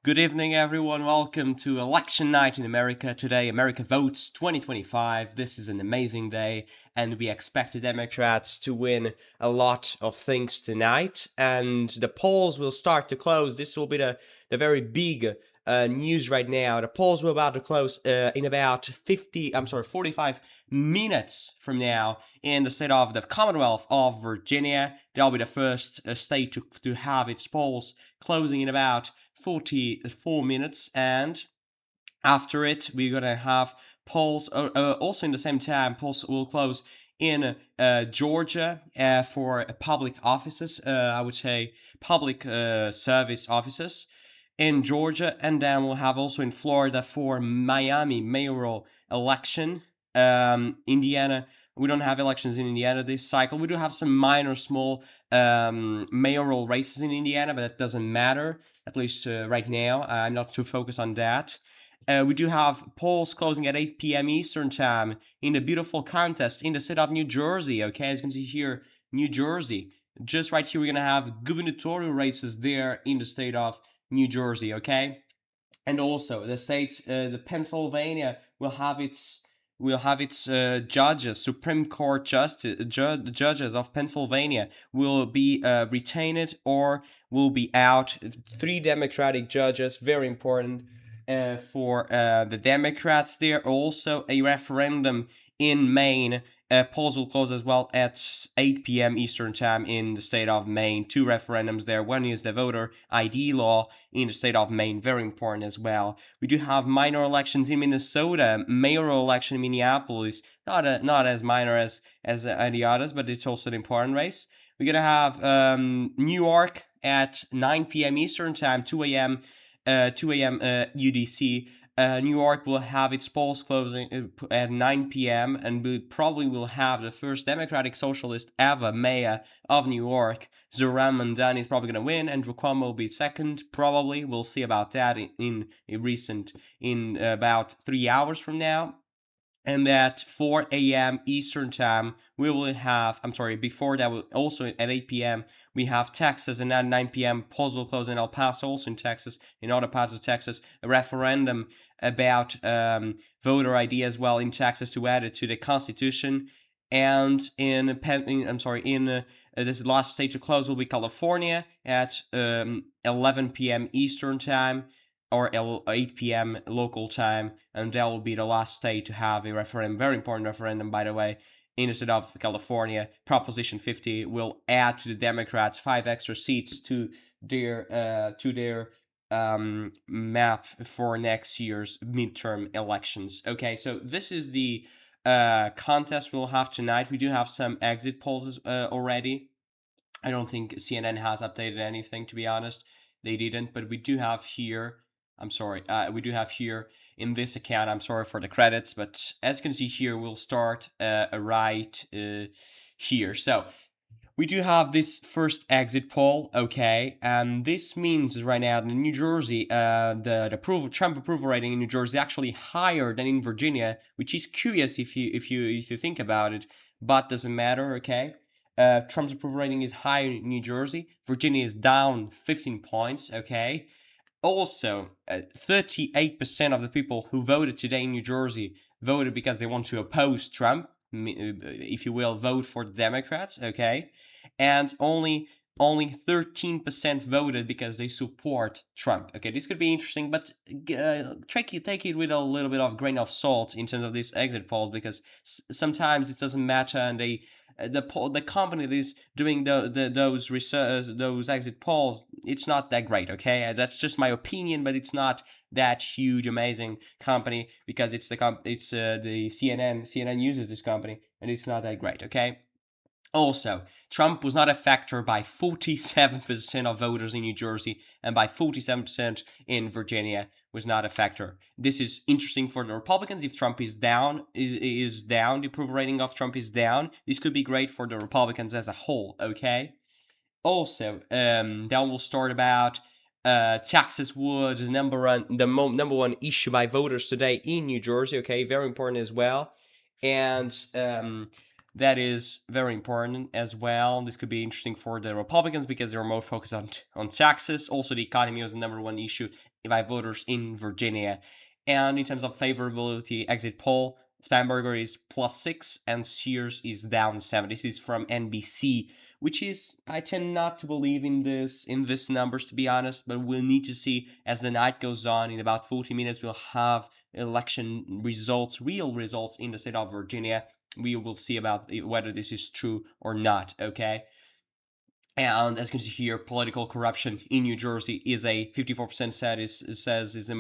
Good evening, everyone. Welcome to election night in America. Today, America votes 2025. This is an amazing day, and we expect the Democrats to win a lot of things tonight. And the polls will start to close. This will be the very big news right now. The polls will about to close in about 45 minutes from now in the state of the Commonwealth of Virginia. That'll be the first state to have its polls closing in about 44 minutes, and after it we're gonna have polls also in the same time. Polls will close in Georgia for public offices, I would say public service offices in Georgia, and then we'll have also in Florida for Miami mayoral election. Indiana, we don't have elections in Indiana this cycle. We do have some minor small mayoral races in Indiana, but that doesn't matter, at least right now. I'm not too focused on that. We do have polls closing at 8 p.m. Eastern time in the beautiful contest in the state of New Jersey. Okay, as you can see here, New Jersey. Just right here, we're gonna have gubernatorial races there in the state of New Jersey. Okay, and also the state, the Pennsylvania will have its judges. Supreme Court judges of Pennsylvania will be retained or will be out. 3 Democratic judges, very important for the Democrats. There also a referendum in Maine. Polls will close as well at 8 p.m. Eastern time in the state of Maine. 2 referendums there. One is the voter ID law in the state of Maine, very important as well. We do have minor elections in Minnesota, mayoral election in Minneapolis, not as minor as any others, but it's also an important race. We're gonna have New York at 9 p.m. Eastern time, 2 a.m. UDC. New York will have its polls closing at 9 p.m. and we probably will have the first Democratic Socialist ever mayor of New York. Zoran Mandani is probably going to win. Andrew Cuomo will be second, probably. We'll see about that in about 3 hours from now. And at 4 a.m. Eastern time, we will have, before that, also at 8 p.m., we have Texas, and at 9 p.m., polls will close in El Paso, also in Texas, in other parts of Texas, a referendum about voter ID as well in Texas to add it to the Constitution. And this last state to close will be California at 11 p.m. Eastern time, or 8 p.m. local time, and that will be the last state to have a referendum, very important referendum, by the way, in the state of California. Proposition 50 will add to the Democrats 5 extra seats to their map for next year's midterm elections. Okay, so this is the contest we'll have tonight. We do have some exit polls already. I don't think CNN has updated anything, to be honest. They didn't, but we do have here, we do have here in this account, I'm sorry for the credits, but as you can see here, we'll start right here. So we do have this first exit poll, okay, and this means right now in New Jersey, the Trump approval rating in New Jersey is actually higher than in Virginia, which is curious if you think about it, but doesn't matter, okay. Trump's approval rating is higher in New Jersey. Virginia is down 15 points, okay. Also, 38% of the people who voted today in New Jersey voted because they want to oppose Trump, if you will, vote for the Democrats, okay. And only 13% voted because they support Trump. Okay, this could be interesting, but take it with a little bit of grain of salt in terms of these exit polls, because sometimes it doesn't matter, and the company that is doing those exit polls, it's not that great. Okay, that's just my opinion, but it's not that huge, amazing company, because it's the CNN. CNN uses this company, and it's not that great. Okay. Also, Trump was not a factor by 47% of voters in New Jersey, and by 47% in Virginia was not a factor. This is interesting for the Republicans. If Trump is down, the approval rating of Trump is down, this could be great for the Republicans as a whole, okay? Also, then we'll start about taxes was the number one issue by voters today in New Jersey, okay? Very important as well. And That is very important as well. This could be interesting for the Republicans because they're more focused on taxes. Also, the economy was the number one issue by voters in Virginia. And in terms of favorability exit poll, Spanberger is +6 and Sears is down 7. This is from NBC, which is, I tend not to believe in this numbers, to be honest, but we'll need to see as the night goes on. In about 40 minutes, we'll have election results, real results in the state of Virginia. We will see about whether this is true or not, okay? And as you can see here, political corruption in New Jersey is a 54% says is a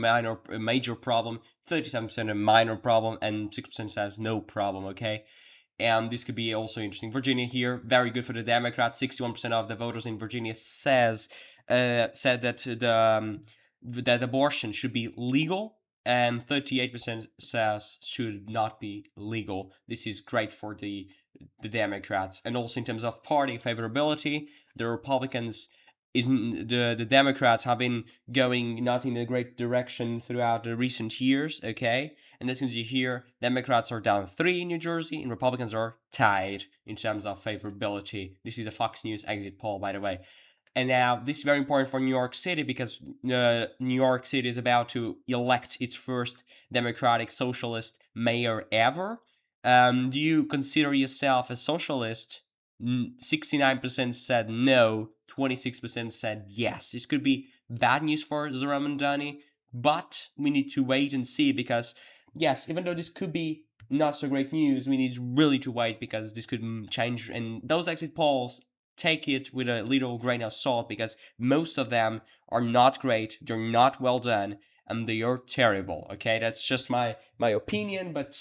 major problem, 37% a minor problem, and 6% says no problem, okay? And this could be also interesting. Virginia here, very good for the Democrats. 61% of the voters in Virginia said that that abortion should be legal, and 38% says should not be legal. This is great for the Democrats. And also in terms of party favorability, the Republicans the Democrats have been going not in a great direction throughout the recent years, okay? And as you can see here, Democrats are down 3 in New Jersey, and Republicans are tied in terms of favorability. This is a Fox News exit poll, by the way. And now this is very important for New York City because New York City is about to elect its first Democratic Socialist mayor ever. Do you consider yourself a socialist? 69% said no, 26% said yes. This could be bad news for Zoran Mandani, but we need to wait and see because, yes, even though this could be not so great news, we need really to wait because this could change. And those exit polls, take it with a little grain of salt because most of them are not great, they're not well done, and they are terrible. Okay, that's just my opinion, but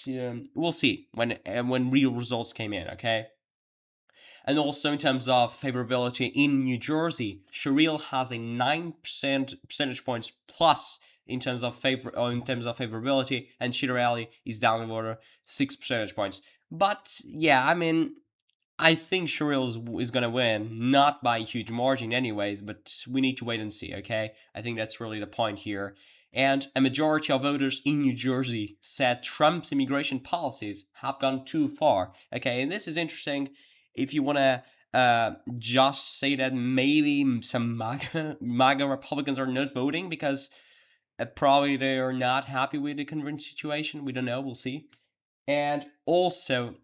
we'll see when real results came in. Okay. And also in terms of favorability in New Jersey, Sherrill has a 9% points plus in terms of favorability, and Citarelli is down in order 6% points. But yeah, I mean, I think Sherrill is gonna win, not by a huge margin, anyways. But we need to wait and see. Okay, I think that's really the point here. And a majority of voters in New Jersey said Trump's immigration policies have gone too far. Okay, and this is interesting. If you want to just say that maybe some MAGA Republicans are not voting because probably they are not happy with the current situation. We don't know. We'll see. And also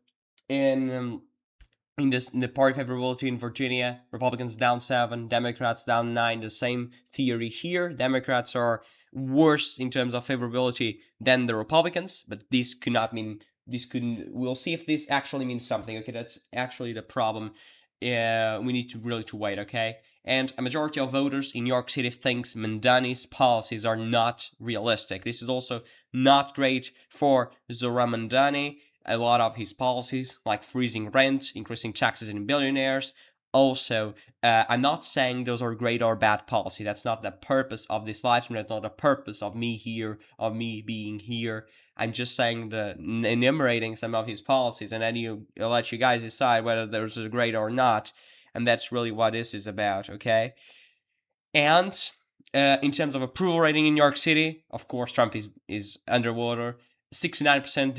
in in the party favorability in Virginia, Republicans down 7, Democrats down 9. The same theory here. Democrats are worse in terms of favorability than the Republicans, but this could not mean this couldn't. We'll see if this actually means something. Okay, that's actually the problem. We need to really to wait. Okay, and a majority of voters in New York City thinks Mandani's policies are not realistic. This is also not great for Zoran Mandani. A lot of his policies, like freezing rent, increasing taxes in billionaires. Also, I'm not saying those are great or bad policy. That's not the purpose of this live stream. That's not the purpose of me here, of me being here. I'm just saying enumerating some of his policies, and then I'll let you guys decide whether those are great or not. And that's really what this is about, okay? And in terms of approval rating in New York City, of course, Trump is underwater. 69%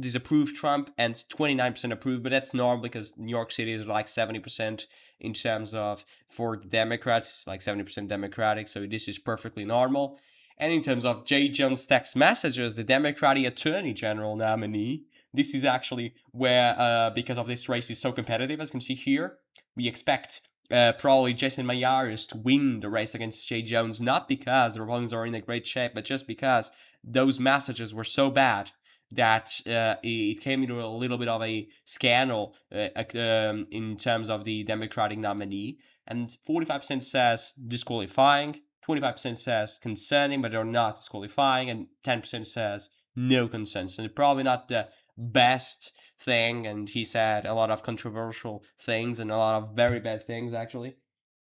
disapprove Trump, and 29% approve. But that's normal because New York City is like 70% in terms of for Democrats, like 70% Democratic. So this is perfectly normal. And in terms of J. Jones text messages, the Democratic Attorney General nominee, this is actually where, because of this race is so competitive, as you can see here, we expect probably Jason Mayer to win the race against J. Jones, not because the Republicans are in a great shape, but just because those messages were so bad that it came into a little bit of a scandal in terms of the Democratic nominee. And 45% says disqualifying, 25% says concerning, but they're not disqualifying, and 10% says no consent. And probably not the best thing, and he said a lot of controversial things and a lot of very bad things actually.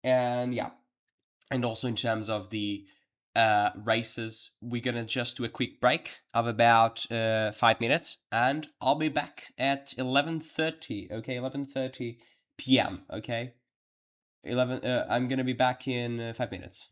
And yeah, and also in terms of the races, we're gonna just do a quick break of about 5 minutes, and I'll be back at 11:30. Okay, 11:30 p.m. Okay, 11. I'm gonna be back in 5 minutes.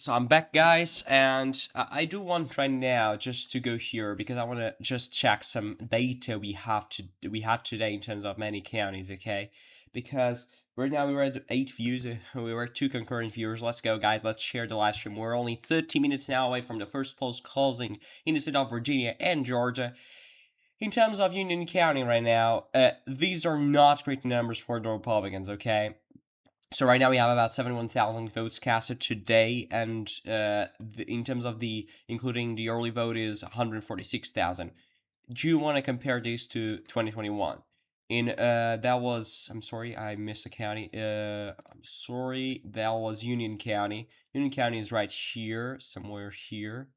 So I'm back, guys, and I do want right now just to go here because I want to just check some data we had today in terms of many counties, okay? Because right now we were at 8 views, we were at 2 concurrent viewers. Let's go, guys. Let's share the live stream. We're only 30 minutes now away from the first polls closing in the state of Virginia and Georgia. In terms of Union County right now, these are not great numbers for the Republicans, okay? So right now we have about 71,000 votes casted today, and in terms of including the early vote is 146,000. Do you want to compare this to 2021? That was, I'm sorry, I missed a county. I'm sorry, that was Union County. Union County is right here, somewhere here.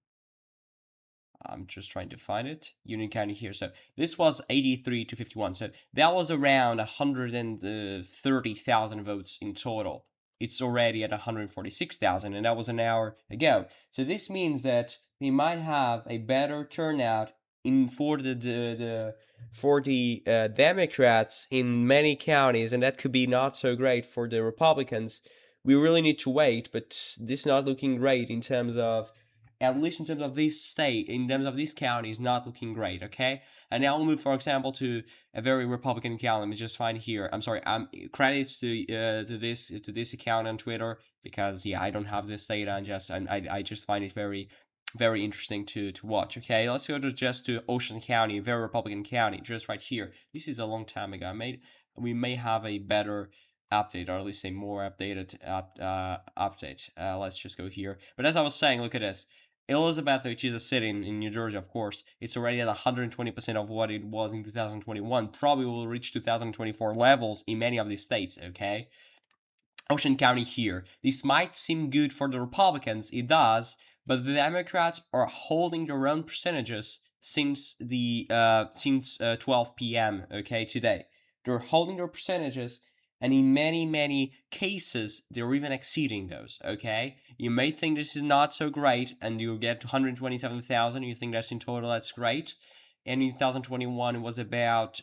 I'm just trying to find it. Union County here. So this was 83 to 51. So that was around 130,000 votes in total. It's already at 146,000, and that was an hour ago. So this means that we might have a better turnout for the Democrats in many counties, and that could be not so great for the Republicans. We really need to wait, but this is not looking great in terms of, at least in terms of this state, in terms of this county, is not looking great, okay? And now we'll move, for example, to a very Republican county. Let me just find here. I'm sorry. Credits to this account on Twitter, because yeah, I don't have this data, and I just find it very, very interesting to watch. Okay, let's go to Ocean County, a very Republican county, just right here. This is a long time ago. We may have a better update, or at least a more updated update. Let's just go here. But as I was saying, look at this. Elizabeth, which is a city in New Jersey, of course, it's already at 120% of what it was in 2021. Probably will reach 2024 levels in many of these states, okay? Ocean County here. This might seem good for the Republicans, it does, but the Democrats are holding their own percentages since 12 p.m. okay today. They're holding their percentages, and in many cases they're even exceeding those. Okay, you may think this is not so great, and you get 127,000. You think that's in total, that's great. And in 2021 it was about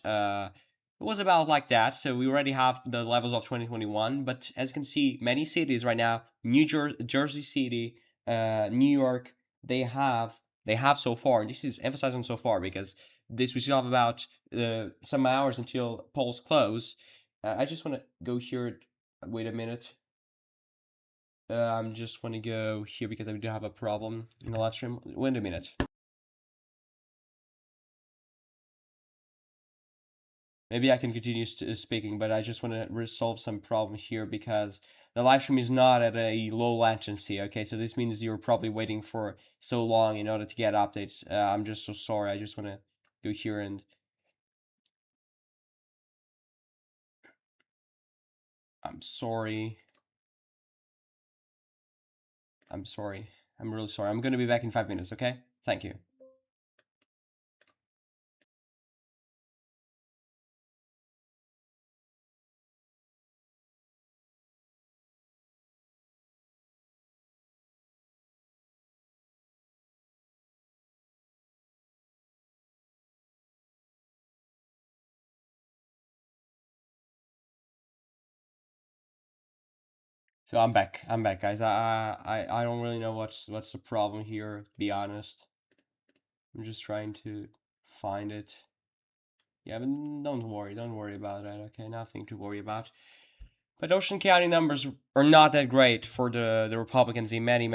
like that, so we already have the levels of 2021. But as you can see, many cities right now, Jersey City, New York, they have so far. This is emphasizing so far because we still have about some hours until polls close. I just want to go here. Wait a minute. I'm just want to go here because I do have a problem in the live stream. Wait a minute. Maybe I can continue speaking, but I just want to resolve some problem here because the live stream is not at a low latency, okay? So this means you're probably waiting for so long in order to get updates. I'm just so sorry. I just want to go here and... I'm sorry. I'm sorry. I'm really sorry. I'm going to be back in 5 minutes, okay? Thank you. So I'm back. I'm back, guys. I don't really know what's the problem here, to be honest. I'm just trying to find it. Yeah, but don't worry about that, okay? Nothing to worry about. But Ocean County numbers are not that great for the Republicans in many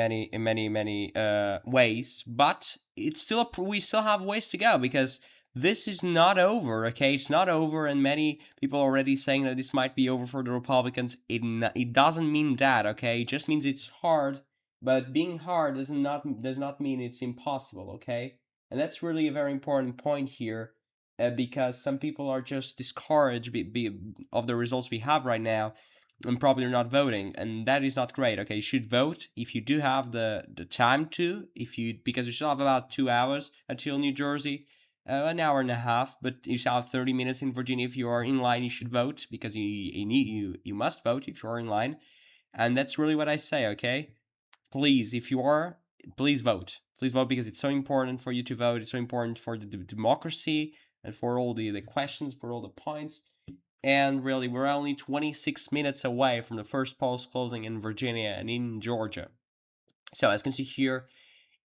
ways. But it's still we still have ways to go because this is not over. Okay, it's not over, and many people are already saying that this might be over for the Republicans. It doesn't mean that. Okay, it just means it's hard. But being hard does not mean it's impossible. Okay, and that's really a very important point here. Because some people are just discouraged of the results we have right now, and probably are not voting, and that is not great. Okay, you should vote if you do have the time to, because you still have about 2 hours until New Jersey, an hour and a half, but you still have 30 minutes in Virginia. If you are in line, you should vote because you must vote if you are in line, and that's really what I say. Okay, please, if you are, please vote. Please vote because it's so important for you to vote. It's so important for the democracy and for all the questions, for all the points. And really, we're only 26 minutes away from the first polls closing in Virginia and in Georgia. So as you can see here,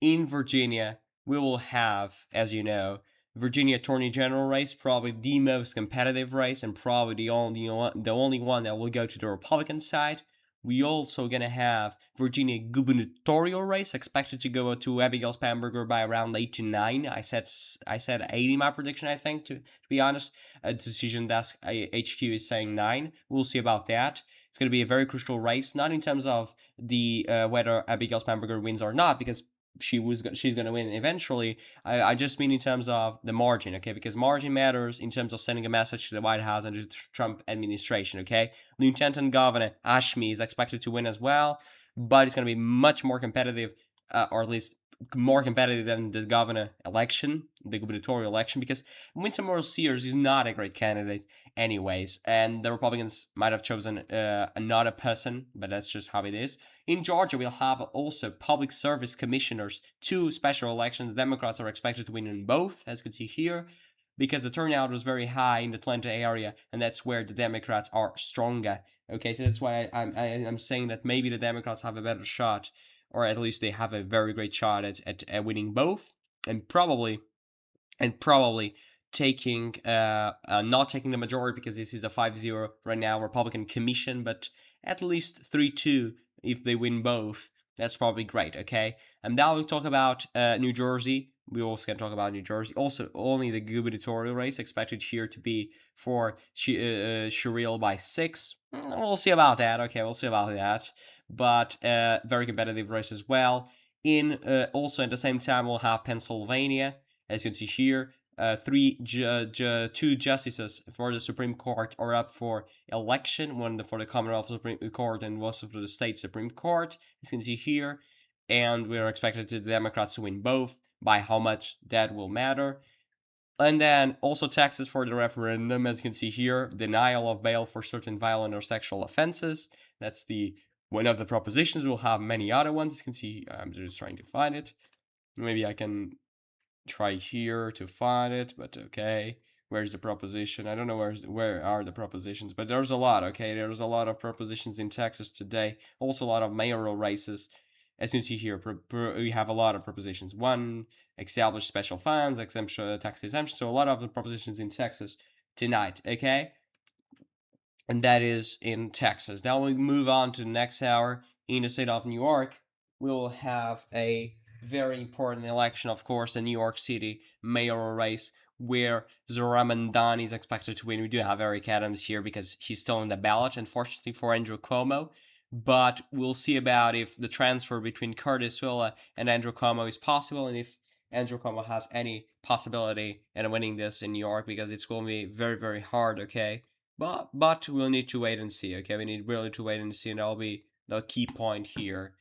in Virginia, we will have, as you know, Virginia Attorney General race, probably the most competitive race and probably the only one that will go to the Republican side. We also gonna have Virginia gubernatorial race expected to go to Abigail Spanberger by around 8 to 9. I said 80 my prediction. I think to be honest, a decision desk HQ is saying 9. We'll see about that. It's gonna be a very crucial race, not in terms of the whether Abigail Spanberger wins or not, because she's gonna win eventually. I just mean in terms of the margin, okay? Because margin matters in terms of sending a message to the White House and to the Trump administration, okay? Lieutenant Governor Ashmi is expected to win as well, but it's gonna be much more competitive, or at least more competitive than the governor election, the gubernatorial election, because Winston Morris Sears is not a great candidate anyways, and the Republicans might have chosen another person, but that's just how it is. In Georgia, we'll have also public service commissioners, 2 special elections. The Democrats are expected to win in both, as you can see here, because the turnout was very high in the Atlanta area, and that's where the Democrats are stronger. Okay, so that's why I'm saying that maybe the Democrats have a better shot, or at least they have a very great shot at winning both, and probably taking not taking the majority, because this is a 5-0 right now Republican commission, but at least 3-2 if they win both. That's probably great, okay? And now we'll talk about New Jersey. We also can talk about New Jersey. Also, only the gubernatorial race expected here to be for Sherrill by 6. We'll see about that. Okay, we'll see about that. But very competitive race as well. In also at the same time, we'll have Pennsylvania, as you can see here. 2 justices for the Supreme Court are up for election, one for the Commonwealth Supreme Court and one for the state Supreme Court, as you can see here. And we are expected the Democrats to win both. By how much, that will matter. And then also Texas for the referendum, as you can see here, denial of bail for certain violent or sexual offenses. That's one of the propositions. We'll have many other ones. As you can see, I'm just trying to find it. Maybe I can try here to find it, but okay. Where's the proposition? I don't know where are the propositions, but there's a lot, okay? There's a lot of propositions in Texas today. Also a lot of mayoral races. As you see here, we have a lot of propositions. 1, establish special funds, exemption, tax exemption. So a lot of the propositions in Texas tonight, okay? And that is in Texas. Now we move on to the next hour. In the state of New York, we'll have a very important election, of course, the New York City mayoral race, where Zohran Mamdani is expected to win. We do have Eric Adams here because he's still in the ballot, unfortunately for Andrew Cuomo. But we'll see about if the transfer between Curtis Sliwa and Andrew Cuomo is possible, and if Andrew Cuomo has any possibility in winning this in New York, because it's going to be very, very hard, okay? But we'll need to wait and see, okay? We need really to wait and see, and that'll be the key point here.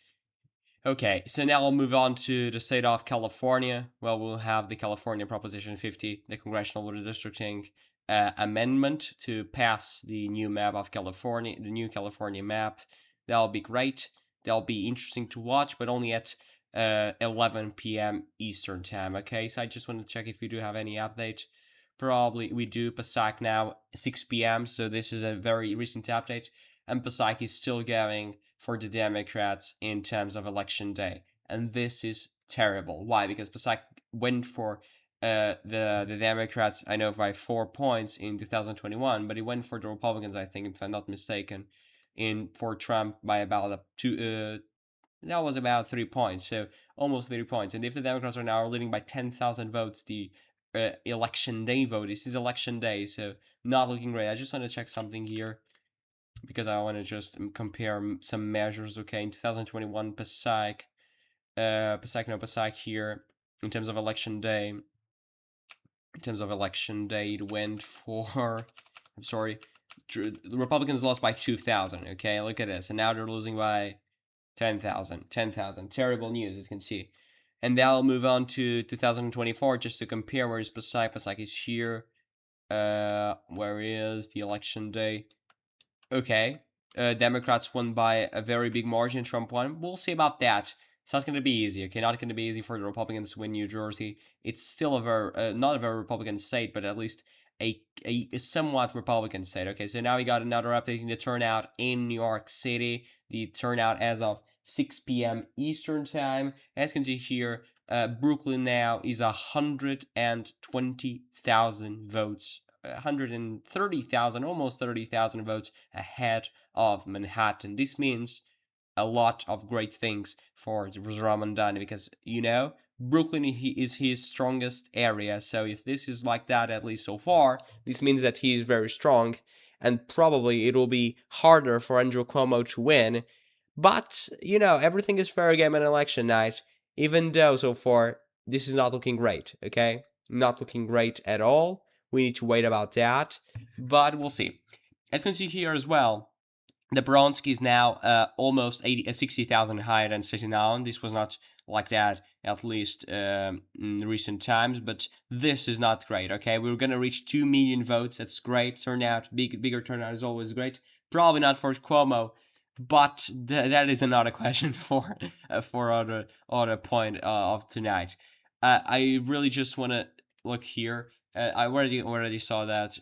Okay, so now we'll move on to the state of California. Well, we'll have the California Proposition 50, the Congressional Redistricting Amendment to pass the new map of California, the new California map. That'll be great. That'll be interesting to watch, but only at 11 p.m. Eastern time, okay? So I just want to check if we do have any update. Probably we do. Passaic now 6 p.m. So this is a very recent update, and Passaic is still going for the Democrats in terms of election day, and this is terrible. Why? Because Passaic went for the Democrats, I know, by 4 points in 2021, but he went for the Republicans, I think, if I'm not mistaken, for Trump by about that was about 3 points, so almost 3 points. And if the Democrats are now leading by 10,000 votes, the election day vote, this is election day, so not looking great. I just want to check something here because I want to just compare some measures. Okay, in 2021, Passaic here, in terms of election day. It went for, I'm sorry, the Republicans lost by 2,000. Okay, look at this, and now they're losing by 10,000. Terrible news, as you can see. And now I'll move on to 2024 just to compare. Where is Passaic? Passaic is here. Where is the election day? Okay. Democrats won by a very big margin. Trump won. We'll see about that. It's not going to be easy, okay? Not going to be easy for the Republicans to win New Jersey. It's still a very, not a very Republican state, but at least a somewhat Republican state. Okay, so now we got another update in the turnout in New York City. The turnout as of 6 p.m. Eastern time. As you can see here, Brooklyn now is 120,000 votes, 130,000, almost 30,000 votes ahead of Manhattan. This means a lot of great things for Ramandani because, Brooklyn is his strongest area. So if this is like that, at least so far, this means that he is very strong, and probably it will be harder for Andrew Cuomo to win. But, everything is fair game on election night, even though so far this is not looking great, okay? Not looking great at all. We need to wait about that, but we'll see. As you can see here as well, the Bronski is now almost 60,000 higher than Staten Island. This was not like that, at least in recent times, but this is not great, okay? We're going to reach 2 million votes. That's great. Turnout, bigger turnout is always great. Probably not for Cuomo, but that is another question for other point of tonight. I really just want to look here. I already saw that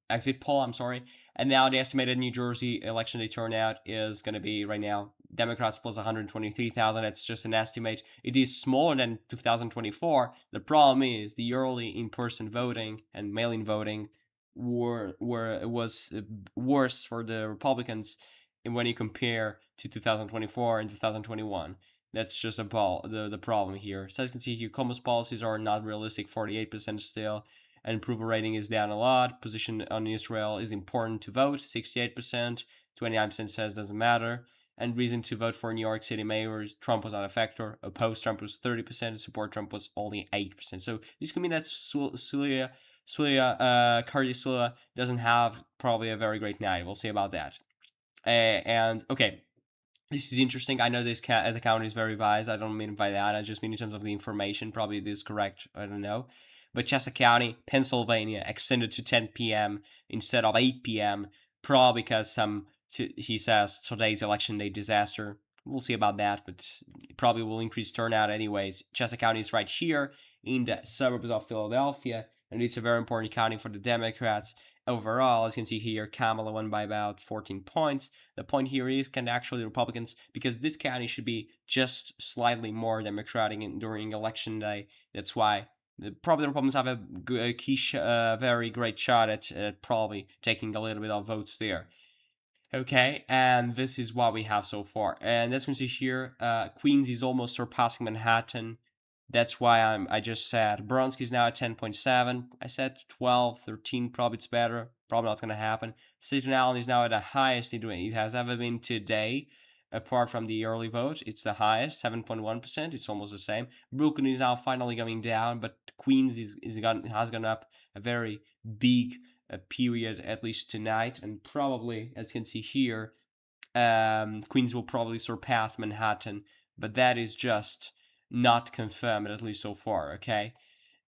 exit poll. I'm sorry. And now the estimated New Jersey election day turnout is going to be right now Democrats plus 123,000. That's just an estimate. It is smaller than 2024. The problem is the early in-person voting and mail-in voting was worse for the Republicans when you compare to 2024 and 2021. That's just the problem here. So as you can see here, Cuomo's policies are not realistic, 48% still, and approval rating is down a lot. Position on Israel is important to vote, 68%. 29% says doesn't matter. And reason to vote for New York City mayor, Trump was not a factor. Opposed Trump was 30%. Support Trump was only 8%. So this could mean that Cardi Sula doesn't have probably a very great night. We'll see about that. And okay, this is interesting. I know this as account is very biased. I don't mean by that. I just mean in terms of the information. Probably this is correct. I don't know. But Chester County, Pennsylvania, extended to 10 p.m. instead of 8 p.m. Probably because he says today's election day disaster. We'll see about that, but it probably will increase turnout anyways. Chester County is right here in the suburbs of Philadelphia, and it's a very important county for the Democrats. Overall, as you can see here, Kamala won by about 14 points. The point here is, can actually Republicans, because this county should be just slightly more Democratic during election day. That's why probably the Republicans have a very great shot at probably taking a little bit of votes there. Okay, and this is what we have so far. And as you can see here, Queens is almost surpassing Manhattan. That's why I just said Bronski is now at 10.7. I said 12, 13, probably it's better. Probably not going to happen. Staten Island is now at the highest it has ever been today. Apart from the early vote, it's the highest, 7.1%. It's almost the same. Brooklyn is now finally going down, but Queens has gone up a very big period, at least tonight. And probably, as you can see here, Queens will probably surpass Manhattan. But that is just not confirmed, at least so far, okay?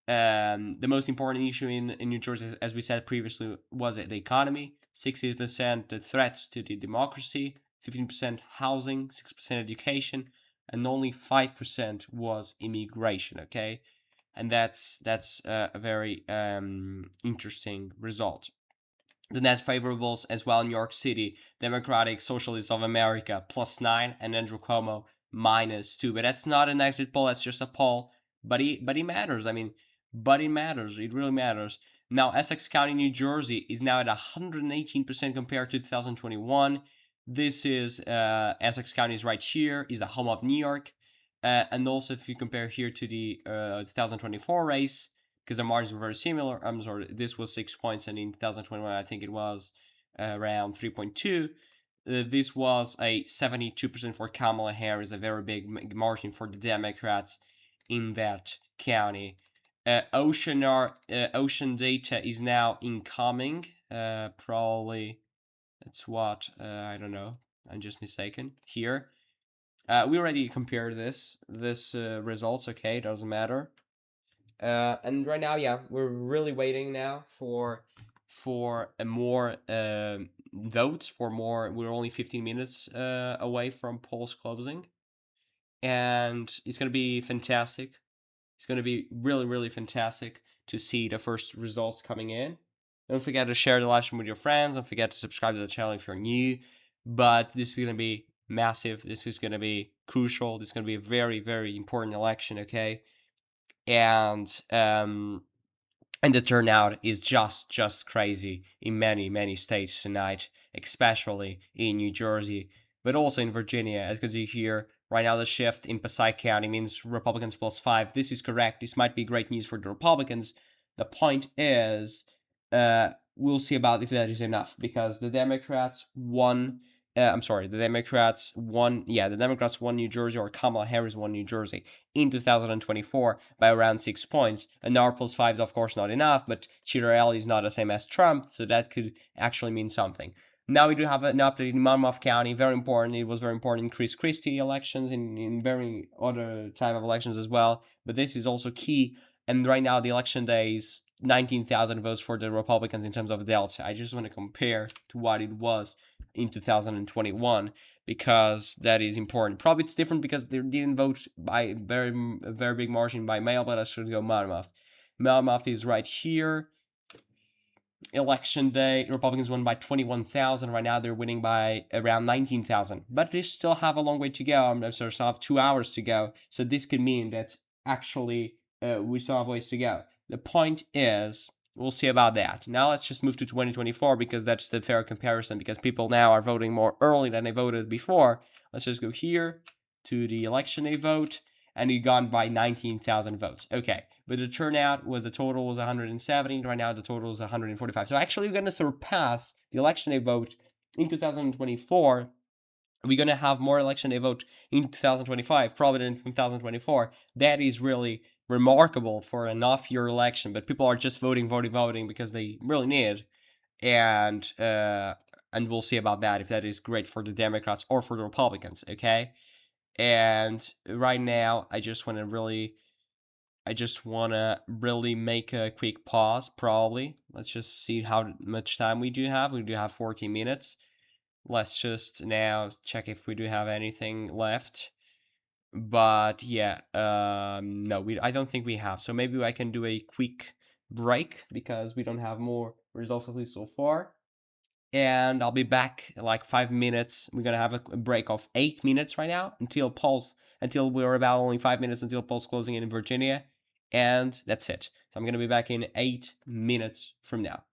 The most important issue in New Jersey, as we said previously, was the economy. 60% the threats to the democracy, 15% housing, 6% education, and only 5% was immigration, okay? And that's a very interesting result. The net favorables as well in New York City, Democratic Socialists of America +9 and Andrew Cuomo -2. But that's not an exit poll, that's just a poll. But it matters. I mean, but it matters. It really matters. Now, Essex County, New Jersey is now at 118% compared to 2021. This is Essex County is right here, is the home of New York. And also, if you compare here to the 2024 race, because the margins were very similar. I'm sorry, this was 6 points, and in 2021, I think it was around 3.2. This was a 72% for Kamala Harris, a very big margin for the Democrats in that county. Ocean data is now incoming. Probably that's what I don't know. I'm just mistaken here. We already compared this results. Okay, doesn't matter. And right now, yeah, we're really waiting now for more votes, for more. We're only 15 minutes away from polls closing, and it's gonna be fantastic. It's gonna be really, really fantastic to see the first results coming in. Don't forget to share the live stream with your friends. Don't forget to subscribe to the channel if you're new. but this is going to be massive. This is going to be crucial. This is going to be a very, very important election, okay? And the turnout is just crazy in many states tonight, especially in New Jersey, but also in Virginia. As you can see here, right now the shift in Passaic County means Republicans +5. This is correct. This might be great news for the Republicans. The point is, we'll see about if that is enough, because the Democrats won. The Democrats won. Yeah, the Democrats won New Jersey, or Kamala Harris won New Jersey in 2024 by around 6 points. An R +5 is of course not enough, but Chiarelli is not the same as Trump, so that could actually mean something. Now we do have an update in Monmouth County, very important. It was very important in Chris Christie elections, in very other time of elections as well, but this is also key. And right now the election day is 19,000 votes for the Republicans in terms of delta. I just want to compare to what it was in 2021, because that is important. Probably it's different because they didn't vote by a very big margin by mail, but I should go Monmouth. Monmouth is right here. Election day, Republicans won by 21,000. Right now they're winning by around 19,000, but they still have a long way to go. I'm sorry, still have 2 hours to go. So this could mean that actually we still have ways to go. The point is, we'll see about that. Now let's just move to 2024, because that's the fair comparison, because people now are voting more early than they voted before. Let's just go here to the election day vote, and it got by 19,000 votes. Okay, but the turnout was, the total was 170. Right now the total is 145. So actually we're going to surpass the election day vote in 2024. We're going to have more election day vote in 2025 probably than in 2024. That is really remarkable for an off-year election, but people are just voting because they really need. And we'll see about that, if that is great for the Democrats or for the Republicans, okay? And right now I just want to really make a quick pause, probably. Let's just see how much time we do have. We do have 14 minutes. Let's just now check if we do have anything left. But yeah, no, I don't think we have. So maybe I can do a quick break, because we don't have more results, at least so far. And I'll be back in like 5 minutes. We're gonna have a break of 8 minutes right now until we're about only 5 minutes until polls closing in Virginia, and that's it. So I'm gonna be back in 8 minutes from now.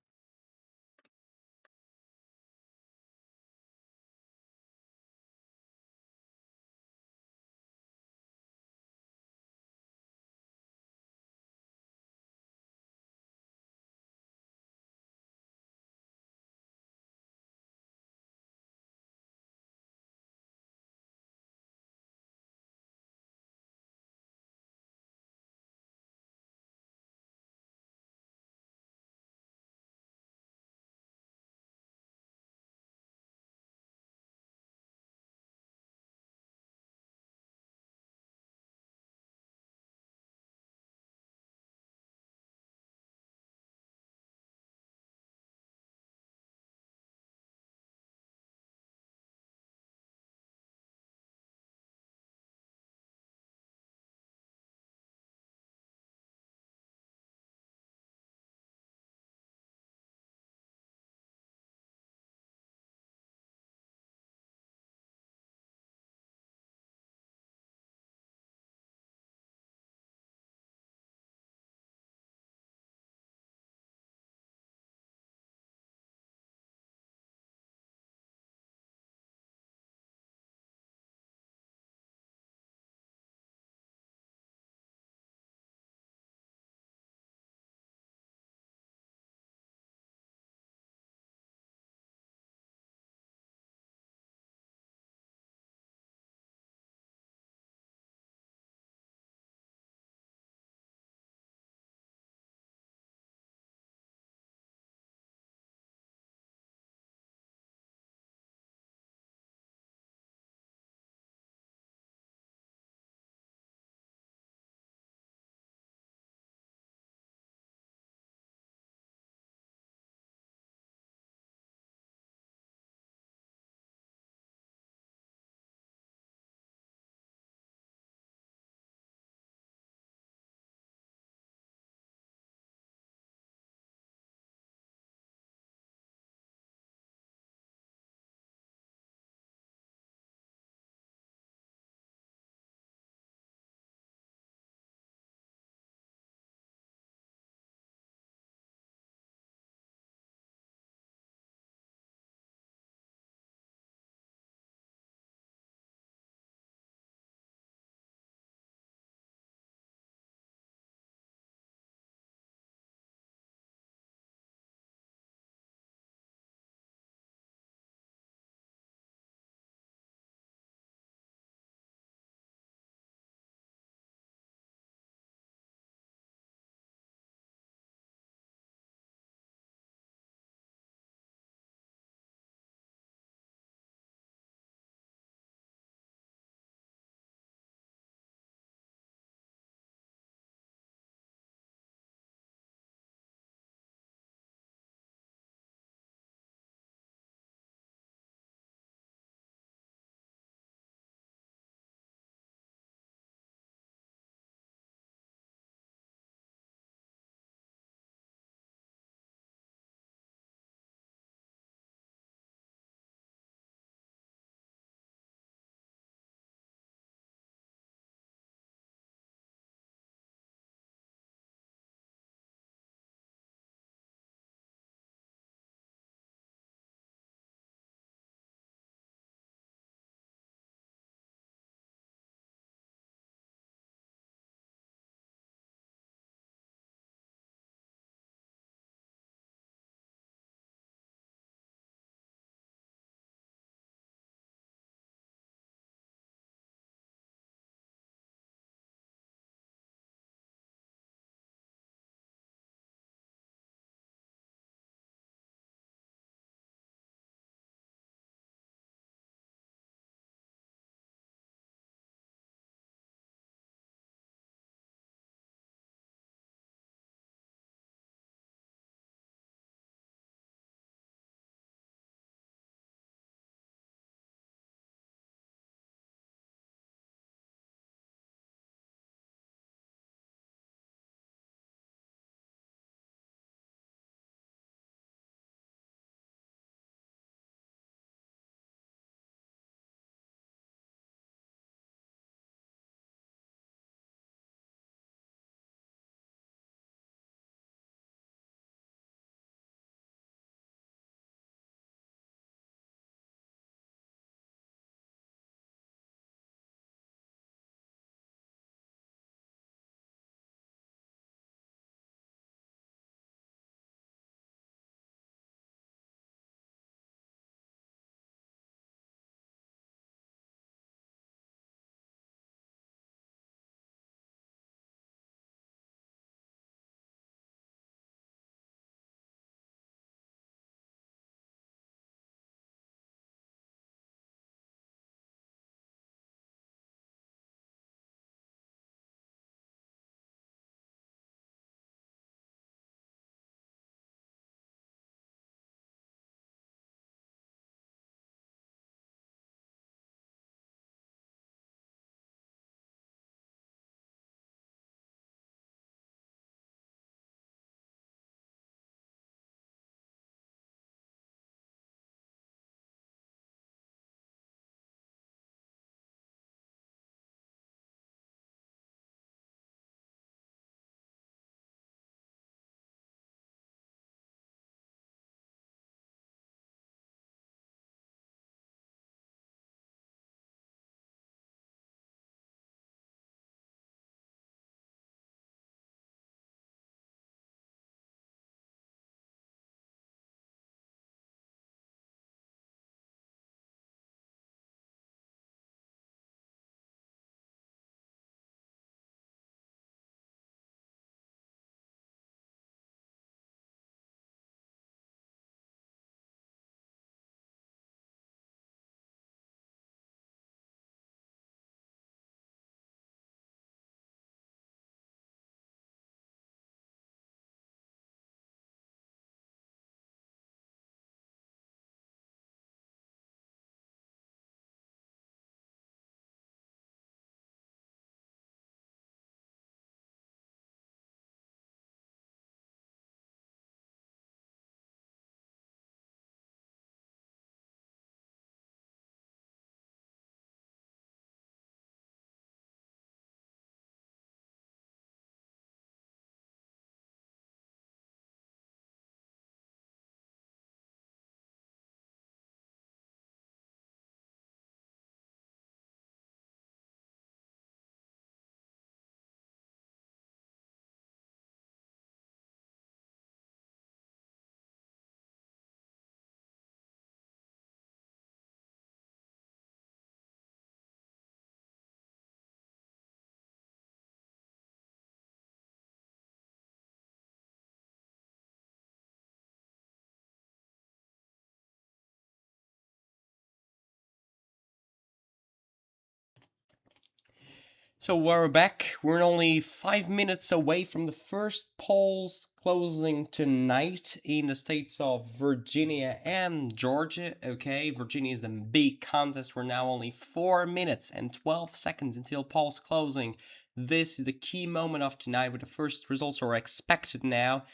So we're back. We're only 5 minutes away from the first polls closing tonight in the states of Virginia and Georgia. Okay, Virginia is the big contest. We're now only 4 minutes and 12 seconds until polls closing. This is the key moment of tonight where the first results are expected now.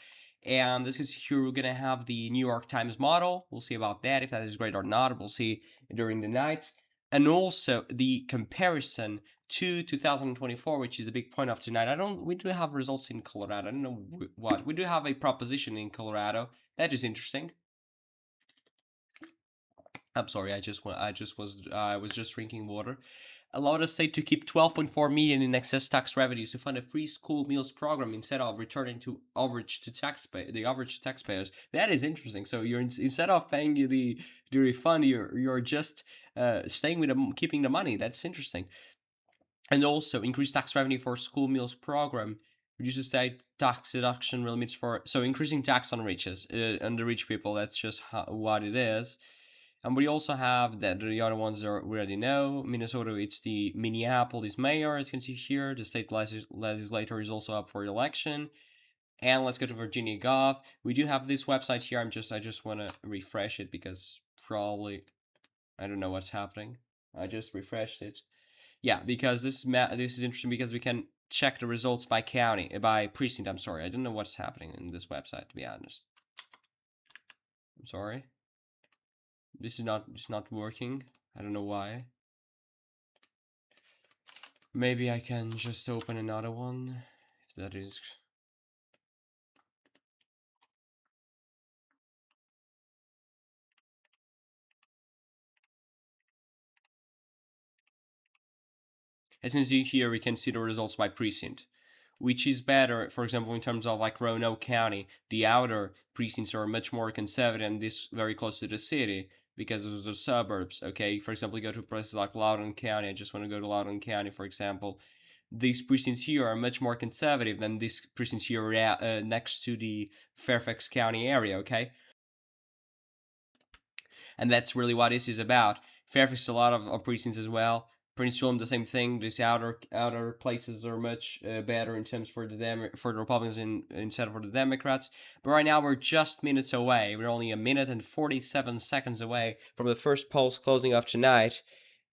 And this is here we're gonna have the New York Times model. We'll see about that, if that is great or not. We'll see during the night. And also the comparison to 2024, which is a big point of tonight. We do have results in Colorado. I don't know what. We do have a proposition in Colorado. That is interesting. I'm sorry, I was just drinking water. Allowed the state to keep 12.4 million in excess tax revenues to fund a free school meals program instead of returning to the average taxpayers. That is interesting. So you're instead of paying you the refund, you're just staying with keeping the money. That's interesting. And also increase tax revenue for school meals program, reduces state tax deduction limits for, so increasing tax on the rich people. That's just what it is. And we also have that the other ones are we already know. Minnesota, it's the Minneapolis mayor, as you can see here. The state legislator is also up for election. And let's go to Virginia Gov. We do have this website here. I just want to refresh it because probably I don't know what's happening. I just refreshed it. Yeah, because this is interesting because we can check the results by county, by precinct. I'm sorry, I don't know what's happening in this website, to be honest. I'm sorry. This is not working. I don't know why. Maybe I can just open another one. If that is. As you can see here, we can see the results by precinct. Which is better, for example, in terms of like Roanoke County, the outer precincts are much more conservative and this very close to the city because of the suburbs. Okay, for example, you go to places like Loudoun County. I just want to go to Loudoun County, for example. These precincts here are much more conservative than these precincts here next to the Fairfax County area. Okay, and that's really what this is about. Fairfax a lot of precincts as well. Prince William the same thing. These outer places are much better in terms for the Republicans instead of for the Democrats. But right now we're just minutes away. We're only a minute and 47 seconds away from the first polls closing of tonight,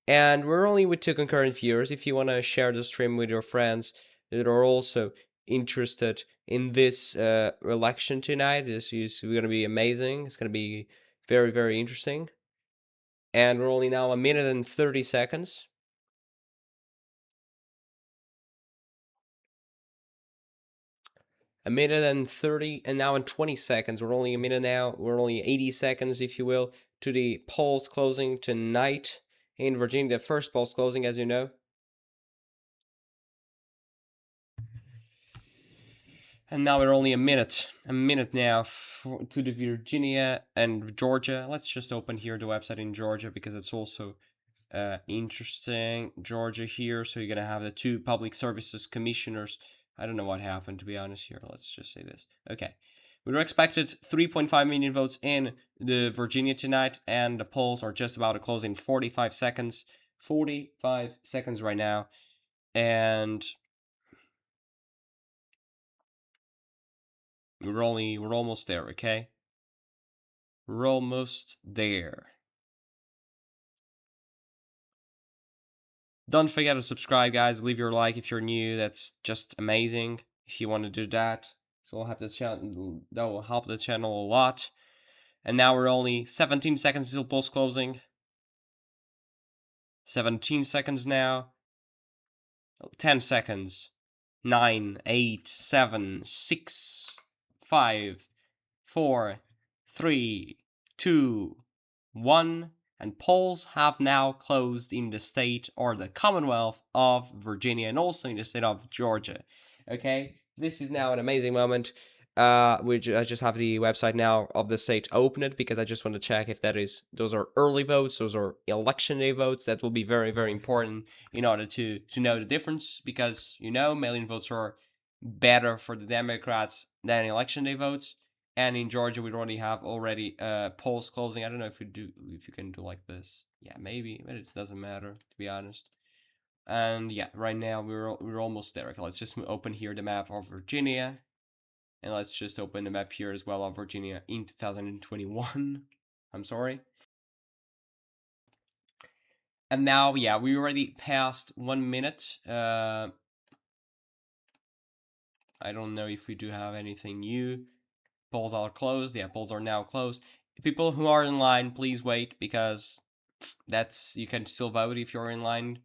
and we're only with 2 concurrent viewers. If you want to share the stream with your friends that are also interested in this election tonight, this is going to be amazing. It's going to be very, very interesting. And we're only now a minute and 30 seconds. A minute and 30, and now in 20 seconds. We're only a minute now. We're only 80 seconds, if you will, to the polls closing tonight in Virginia. The first polls closing, as you know. And now we're only a minute now to the Virginia and Georgia. Let's just open here the website in Georgia because it's also interesting. Georgia here, so you're gonna have the 2 public services commissioners. I don't know what happened, to be honest here. Let's just say this. Okay. We were expected 3.5 million votes in the Virginia tonight, and the polls are just about to close in 45 seconds. 45 seconds right now. And we're almost there, okay? We're almost there. Don't forget to subscribe, guys. Leave your like if you're new. That's just amazing. If you want to do that, so we'll have the channel. That will help the channel a lot. And now we're only 17 seconds till post closing. 17 seconds now. 10 seconds. 9, 8, 7, 6, 5, 4, 3, 2, 1. And polls have now closed in the state or the Commonwealth of Virginia and also in the state of Georgia. Okay, this is now an amazing moment. Which I just have the website now of the state opened because I just want to check if those are early votes, those are election day votes. That will be very, very important in order to know the difference because mail-in votes are better for the Democrats than election day votes. And in Georgia, we already have polls closing. I don't know if you can do like this. Yeah, maybe, but it doesn't matter, to be honest. And yeah, right now we're almost there. Okay, let's just open here the map of Virginia, and let's just open the map here as well of Virginia in 2021. I'm sorry. And now, yeah, we already passed 1 minute. I don't know if we do have anything new. Polls are closed. Yeah, polls are now closed. People who are in line, please wait, because you can still vote if you're in line.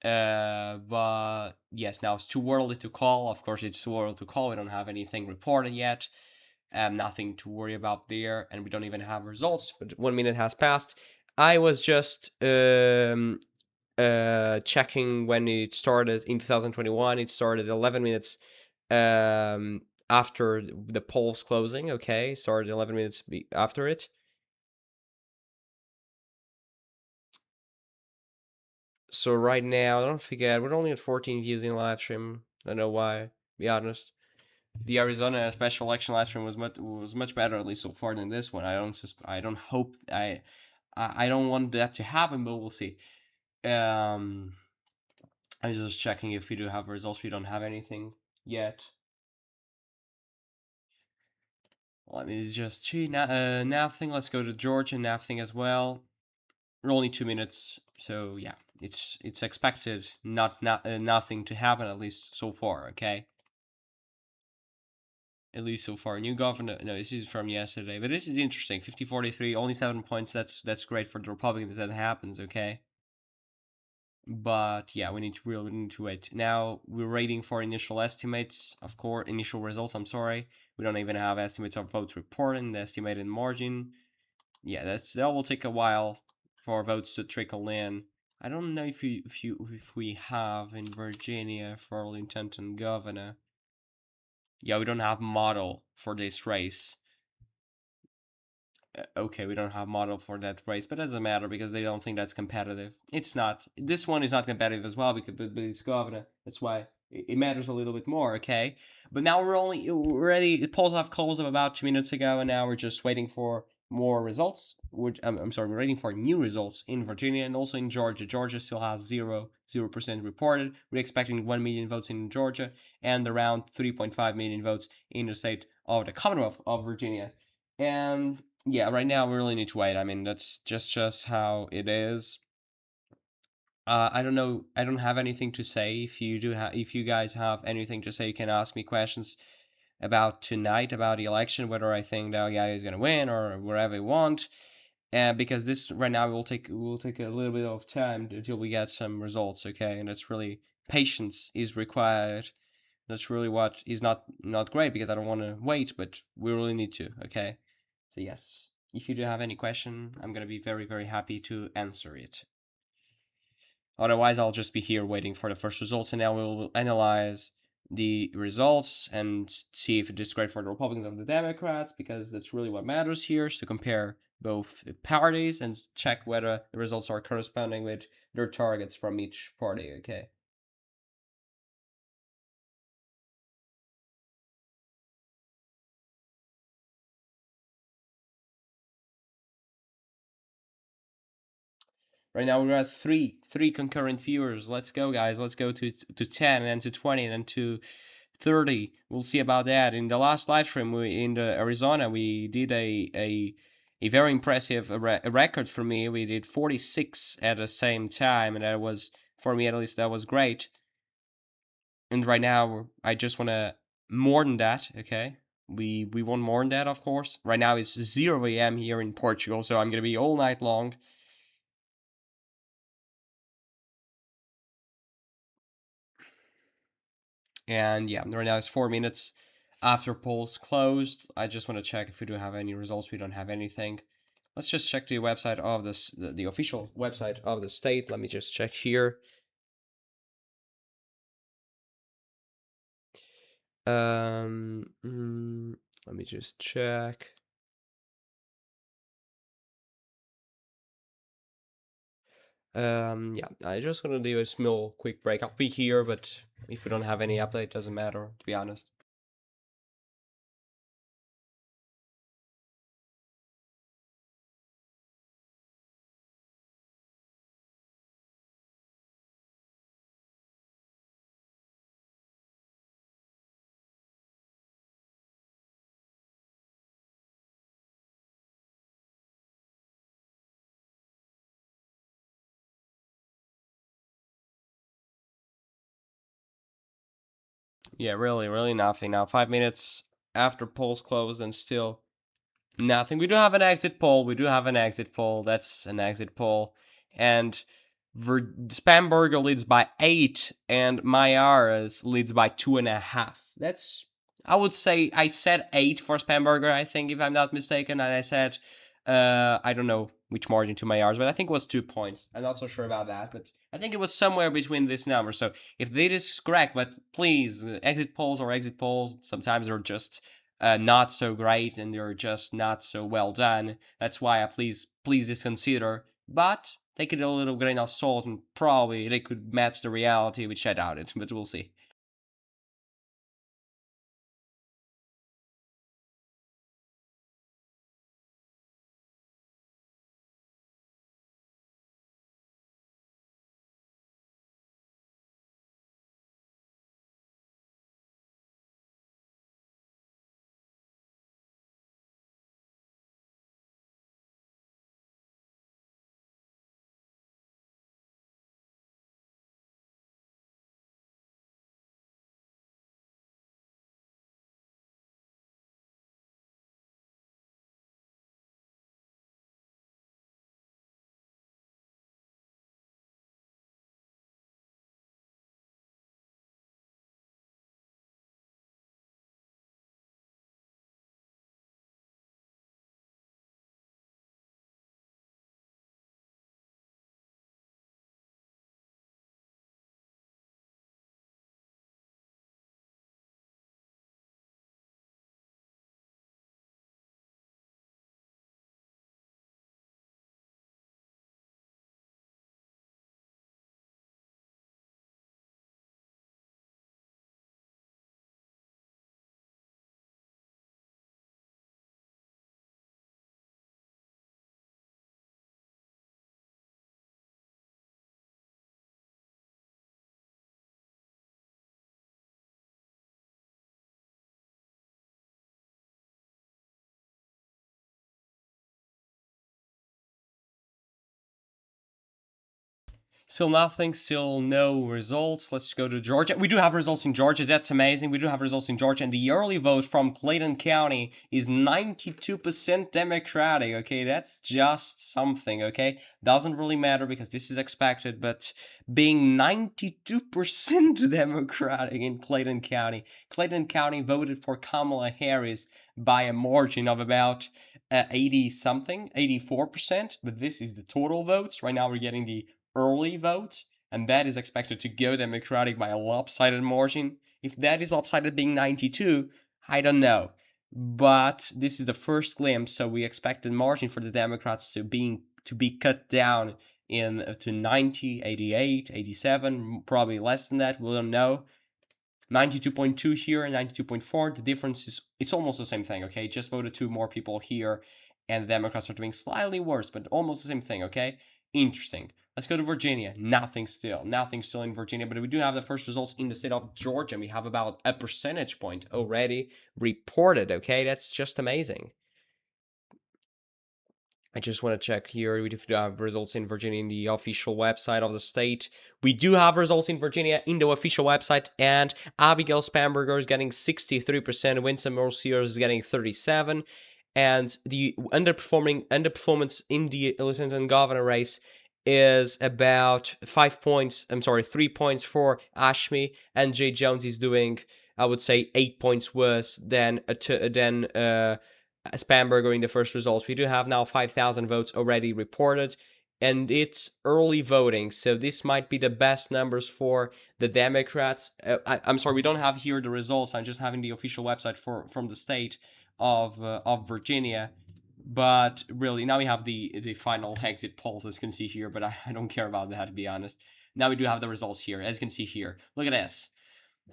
But yes, now it's too early to call. Of course, it's too early to call. We don't have anything reported yet. Nothing to worry about there, and we don't even have results. But 1 minute has passed. I was just checking when it started in 2021. It started 11 minutes after the polls closing. Okay, started 11 minutes after it. So right now, don't forget, we're only at 14 views in live stream. I don't know why, be honest. The Arizona special election live stream was much better, at least so far, than this one. I don't hope I don't want that to happen, but we'll see. I'm just checking if we do have results. We don't have anything yet. Let me just cheat. Nothing. Let's go to Georgia. Nothing as well. We're only 2 minutes, so yeah, it's expected nothing to happen, at least so far. Okay. At least so far. New governor. No, this is from yesterday, but this is interesting. 50-43, only 7 points. That's great for the Republicans if that happens. Okay. But yeah, we need to wait. Now we're waiting for initial estimates. Of course, initial results. I'm sorry, we don't even have estimates of votes reported. The estimated margin. Yeah, that will take a while for votes to trickle in. I don't know if we have in Virginia for Arlington governor. Yeah, we don't have model for this race. Okay, we don't have model for that race, but it doesn't matter because they don't think that's competitive. It's not. This one is not competitive as well because but it's governor. That's why it matters a little bit more. Okay, but now we're already the polls have closed about 2 minutes ago, and now we're just waiting for more results. Which I'm sorry, we're waiting for new results in Virginia and also in Georgia. Georgia still has 0% reported. We're expecting 1 million votes in Georgia and around 3.5 million votes in the state of the Commonwealth of Virginia. And yeah, right now we really need to wait. I mean, that's just how it is. I don't know. I don't have anything to say. If you guys have anything to say, you can ask me questions about tonight, about the election, whether I think that guy is gonna win or wherever you want. Because this right now will take a little bit of time until we get some results. Okay, and that's really patience is required. That's really what is not great because I don't want to wait, but we really need to. Okay. So yes, if you do have any question, I'm gonna be very happy to answer it. Otherwise, I'll just be here waiting for the first results, and now we'll analyze the results and see if it is great for the Republicans or the Democrats, because that's really what matters here, is to compare both parties and check whether the results are corresponding with their targets from each party, okay? Right now we're at three concurrent viewers. Let's go, guys. Let's go to 10 and then to 20 and then to 30. We'll see about that. In the last live stream in the Arizona, we did a very impressive record for me. We did 46 at the same time, and that was, for me at least, that was great. And right now, I just want to more than that, okay? We want more than that, of course. Right now it's 0 a.m. here in Portugal, so I'm going to be all night long. And yeah, right now it's 4 minutes after polls closed. I just want to check if we do have any results. We don't have anything. Let's just check the website of the official website of the state. Let me just check here. Let me just check. Yeah, I just gonna do a small quick break. I'll be here, but if we don't have any update, doesn't matter, to be honest. Yeah, really nothing. Now 5 minutes after polls close and still nothing. We do have an exit poll. We do have an exit poll. That's an exit poll. And Spamberger leads by 8 and Mayaras leads by 2.5. That's, I would say, I said 8 for Spamberger, I think, if I'm not mistaken. And I said, I don't know which margin to Mayaras, but I think it was 2 points. I'm not so sure about that, but I think it was somewhere between this number. So if this is correct, but please, exit polls or exit polls, sometimes they're just not so great and they're just not so well done. That's why I please just consider. But take it a little grain of salt and probably they could match the reality, which I doubt it, but we'll see. Still nothing, still no results. Let's go to Georgia. We do have results in Georgia. That's amazing. We do have results in Georgia. And the early vote from Clayton County is 92% Democratic. Okay, that's just something. Okay, doesn't really matter because this is expected. But being 92% Democratic in Clayton County voted for Kamala Harris by a margin of about 80 something, 84%. But this is the total votes. Right now, we're getting the early vote, and that is expected to go Democratic by a lopsided margin. If that is lopsided being 92, I don't know. But this is the first glimpse, so we expect the margin for the Democrats to be cut down in to 90, 88, 87, probably less than that. We don't know. 92.2 here and 92.4. The difference is it's almost the same thing, okay? Just voted 2 more people here, and the Democrats are doing slightly worse, but almost the same thing, okay? Interesting. Let's go to Virginia. Nothing still in Virginia, but we do have the first results in the state of Georgia. We have about a percentage point already reported, okay? That's just amazing. I just want to check here. We do have results in Virginia in the official website of the state. We do have results in Virginia in the official website, and Abigail Spamberger is getting 63%, Winsome Mercier is getting 37%, and the underperformance in the lieutenant governor race is about 5 points. I'm sorry, 3 points for Ashmi, and Jay Jones is doing, I would say, 8 points worse than Spamberger in the first results. We do have now 5,000 votes already reported, and it's early voting, so this might be the best numbers for the Democrats. I'm sorry, we don't have here the results. I'm just having the official website from the state of Virginia. But really, now we have the final exit polls, as you can see here. But I don't care about that, to be honest. Now we do have the results here, as you can see here. Look at this.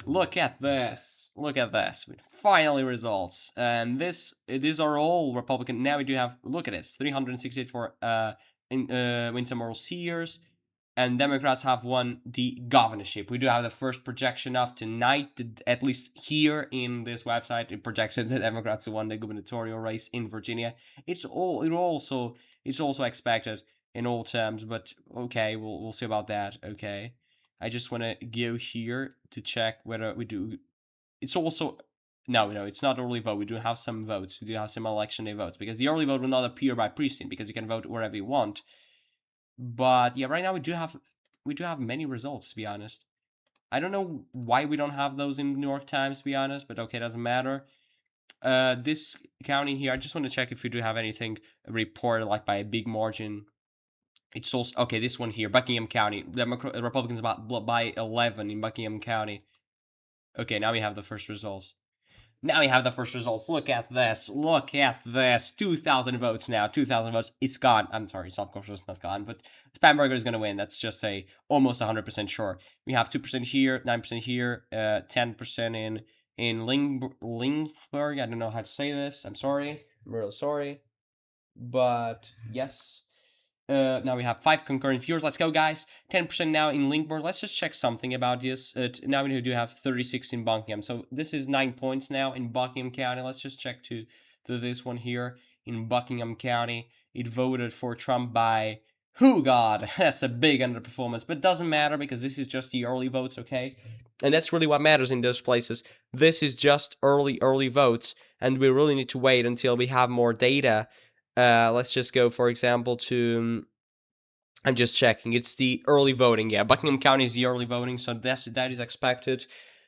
Look at this. Look at this. Finally results. And these are all Republican. Now we do have, look at this, 368 for Winsome Earl Sears. And Democrats have won the governorship. We do have the first projection of tonight, at least here in this website. It projected the Democrats won the gubernatorial race in Virginia. It's also expected in all terms, but okay, we'll see about that. Okay. I just want to go here to check whether we do it's also no, it's not early vote. We do have some votes. We do have some election day votes because the early vote will not appear by precinct because you can vote wherever you want. But yeah, right now we do have many results, to be honest. I don't know why we don't have those in the New York Times, to be honest, but okay, doesn't matter. This county here, I just want to check if we do have anything reported like by a big margin. It's also okay. This one here, Buckingham County, Republicans by 11 in Buckingham County. Okay, now we have the first results. Now we have the first results. Look at this. Look at this. 2,000 votes now. 2,000 votes. It's gone. I'm sorry. Of course, it's not gone. But Spamberger is going to win. That's just almost 100% sure. We have 2% here, 9% here, 10% in Lindbergh. I don't know how to say this. I'm sorry. I'm real sorry. But yes. Now we have 5 concurrent viewers. Let's go, guys. 10% now in Linkboard. Let's just check something about this. Now we do have 36 in Buckingham. So this is 9 points now in Buckingham County. Let's just check to this one here in Buckingham County. It voted for Trump by, oh God, that's a big underperformance. But it doesn't matter because this is just the early votes, okay? And that's really what matters in those places. This is just early votes. And we really need to wait until we have more data. Let's just go, for example, to, I'm just checking, it's the early voting. Yeah, Buckingham County is the early voting, so that is expected.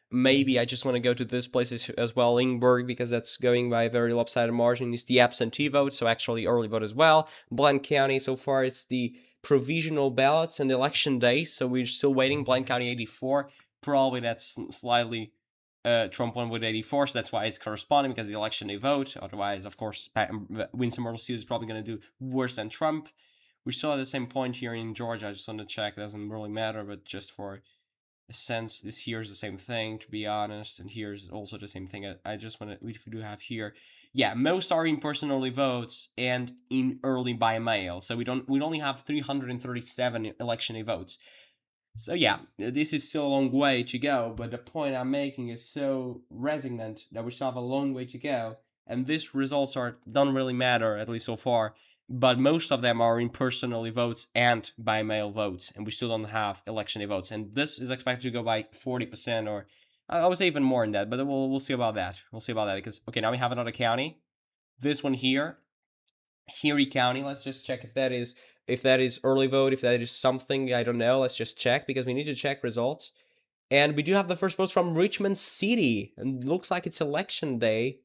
Maybe I just want to go to this place as well, Lindbergh, because that's going by a very lopsided margin. It's the absentee vote, so actually early vote as well. Blount County, so far it's the provisional ballots and election day, so we're still waiting. Blount County 84, probably that's slightly Trump won with 84, so that's why it's corresponding, because the election day vote. Otherwise, of course, Winston Marshall is probably going to do worse than Trump. We're still at the same point here in Georgia. I just want to check. It doesn't really matter, but just for a sense, this here's the same thing, to be honest, and here's also the same thing. I just want to, if we do have here, yeah, most are in-person early votes and in early by mail. So we only have 337 election day votes. So yeah, this is still a long way to go, but the point I'm making is so resonant that we still have a long way to go, and these results don't really matter, at least so far, but most of them are in-person early votes and by mail votes, and we still don't have election day votes, and this is expected to go by 40%, or I would say even more than that, but we'll see about that. We'll see about that, because, okay, now we have another county. This one here, Erie County, let's just check if that is early vote, if that is something, I don't know. Let's just check, because we need to check results. And we do have the first votes from Richmond City, and it looks like it's election day.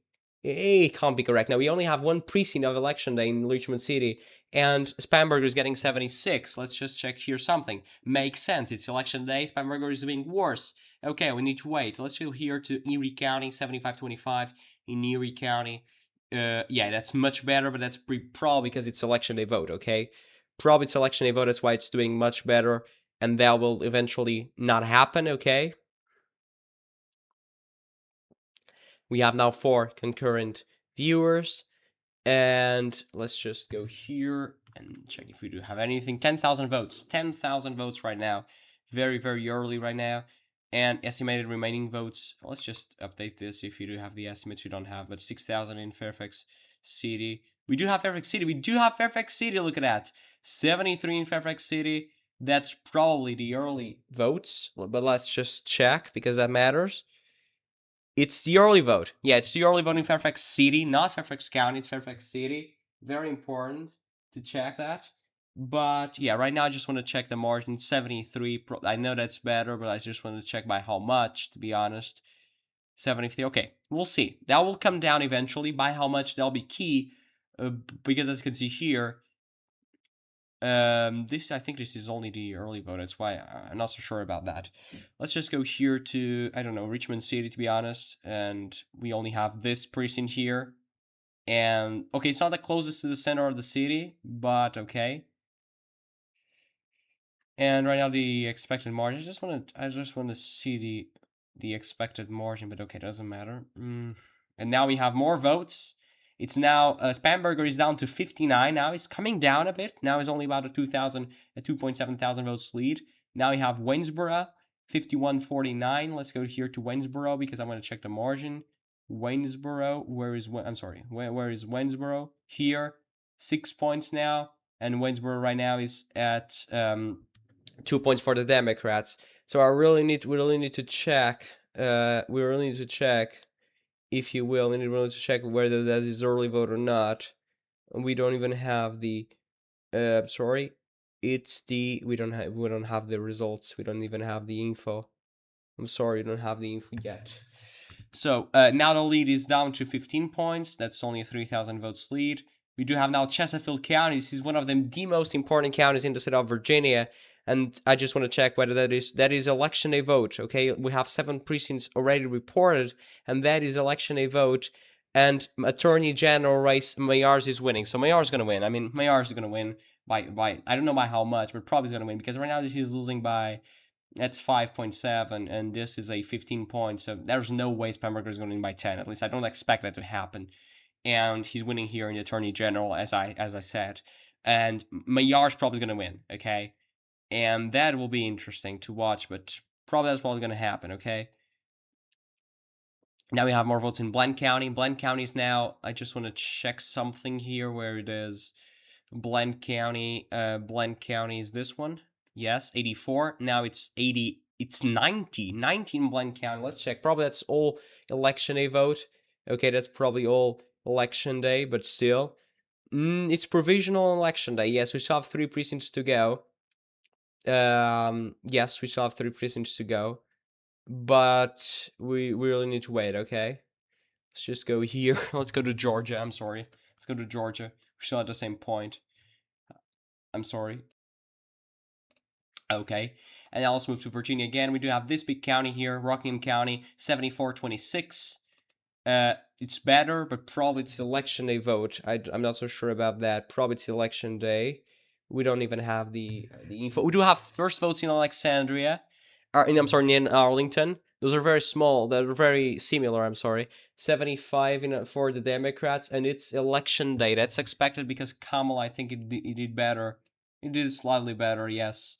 It can't be correct. Now, we only have one precinct of election day in Richmond City, and Spamberger is getting 76. Let's just check here something. Makes sense. It's election day. Spamberger is doing worse. Okay, we need to wait. Let's go here to Erie County, 75-25 in Erie County. Yeah, that's much better, but that's probably because it's election day vote, okay? Probably it's election day vote, that's why it's doing much better, and that will eventually not happen, okay? We have now 4 concurrent viewers, and let's just go here and check if we do have anything. 10,000 votes. 10,000 votes right now. Very, very early right now. And estimated remaining votes. Let's just update this if you do have the estimates. You don't have, but 6,000 in Fairfax City. We do have Fairfax City. We do have Fairfax City. Look at that. 73 in Fairfax City. That's probably the early votes, but let's just check because that matters. It's the early vote. Yeah, it's the early vote in Fairfax City, not Fairfax County, it's Fairfax City. Very important to check that. But yeah, right now I just want to check the margin. 73. I know that's better, but I just want to check by how much, to be honest. 73. Okay, we'll see. That will come down eventually. By how much, that'll be key. Because as you can see here, I think this is only the early vote. That's why I'm not so sure about that. Let's just go here to, I don't know, Richmond City, to be honest. And we only have this precinct here. And okay, it's not the closest to the center of the city, but okay. And right now the expected margin. I just want to see the expected margin, but okay, doesn't matter. And now we have more votes. It's now Spamberger is down to 59 now. He's coming down a bit. Now he's only about a 2.7 thousand votes lead. Now we have Waynesboro 51-49. Let's go here to Waynesboro because I'm going to check the margin. Waynesboro, where is Waynesboro? Here, 6 points now, and Waynesboro right now is at 2 points for the Democrats. So we really need to check we really need to check, if you will, we need really to check whether that is early vote or not. We don't even have the, sorry, it's the, we don't have the results. We don't even have the info. I'm sorry, we don't have the info yet. So now the lead is down to 15 points. That's only a 3,000 votes lead. We do have now Chesterfield County. This is one of them, the most important counties in the state of Virginia. And I just want to check whether that is election day vote. Okay, we have 7 precincts already reported, and that is election day vote. And Attorney General race, Mayors is winning. So Mayors is going to win. I mean, Mayors is going to win by I don't know by how much, but probably is going to win, because right now he's losing by, that's 5.7, and this is a 15 points. So there's no way Spamberger is going to win by 10. At least I don't expect that to happen. And he's winning here in the Attorney General, as I said. And Mayar's probably going to win, okay? And that will be interesting to watch, but probably that's what's going to happen, okay? Now we have more votes in Blount County. Blount County is now, I just want to check something here where it is. Blount County is this one. Yes, 84. Now it's 80. It's 90. 90 in Blount County. Let's check. Probably that's all election day vote. Okay, that's probably all election day, but still. It's provisional election day. Yes, we still have 3 precincts to go. Yes, we still have 3 precincts to go. But we really need to wait, okay? Let's just go here. Let's go to Georgia. I'm sorry. Let's go to Georgia. We're still at the same point. I'm sorry. Okay, and now let's move to Virginia again. We do have this big county here, Rockingham County, 74-26. It's better, but probably it's election day vote. I'm not so sure about that. Probably it's election day. We don't even have the info. We do have first votes in Alexandria, in Arlington. Those are very small. They're very similar. I'm sorry. 75 for the Democrats, and it's election day. That's expected because Kamala, I think it did better. It did slightly better, yes.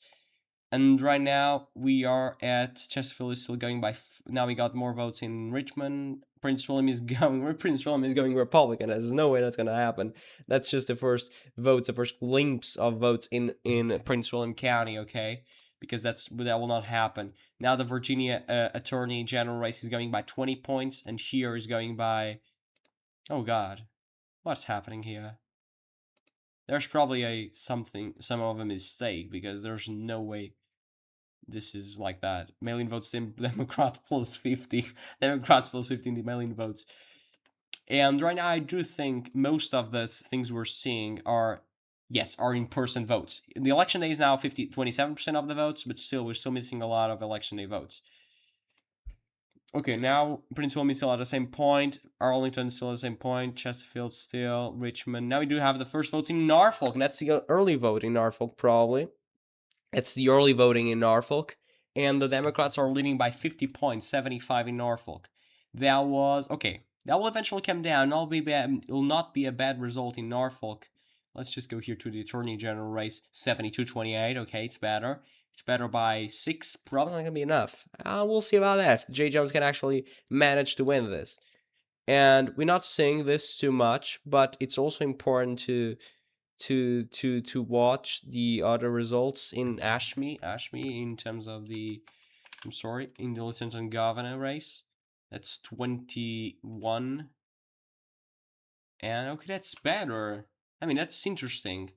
And right now we are at Chesterfield is still going by. Now we got more votes in Richmond. Prince William is going Republican. There's no way that's gonna happen. That's just the first votes, the first glimpse of votes in Prince William County. Okay, because that will not happen. Now the Virginia Attorney General race is going by 20 points, and here is going by. Oh God, what's happening here? There's probably some of a mistake, because there's no way this is like that. Mail-in votes, Democrat plus 50. Democrats plus 50 in the mail-in votes. And right now I do think most of the things we're seeing are in-person votes. The election day is now 27% of the votes, but still we're still missing a lot of election day votes. Okay, now Prince William is still at the same point, Arlington still at the same point, Chesterfield still, Richmond. Now we do have the first votes in Norfolk, and that's the early vote in Norfolk, probably. It's the early voting in Norfolk, and the Democrats are leading by 50 points, 75 in Norfolk. That will eventually come down. It will not be a bad result in Norfolk. Let's just go here to the Attorney General race, 72-28. Okay, it's better. It's better by 6. Probably not going to be enough. We'll see about that. J. Jones can actually manage to win this. And we're not saying this too much, but it's also important to watch the other results in Ashby in terms of the, in the lieutenant governor race. That's 21. And okay, that's better. I mean, that's interesting.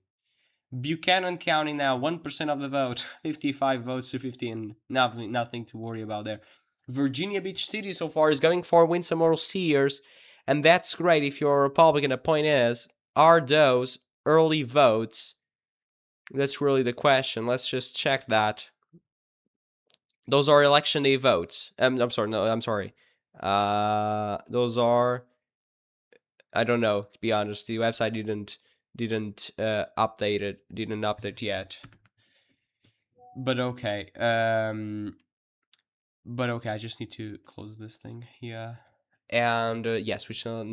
Buchanan County now, 1% of the vote, 55 votes to 15. Nothing to worry about there. Virginia Beach City so far is going for Winsome Moral Sears, and that's great if you're a Republican. The point is, are those early votes? That's really the question. Let's just check that. Those are election day votes. I'm sorry. Those are, I don't know, to be honest. The website didn't update it. Didn't update yet. But okay. I just need to close this thing here. And yes, we shall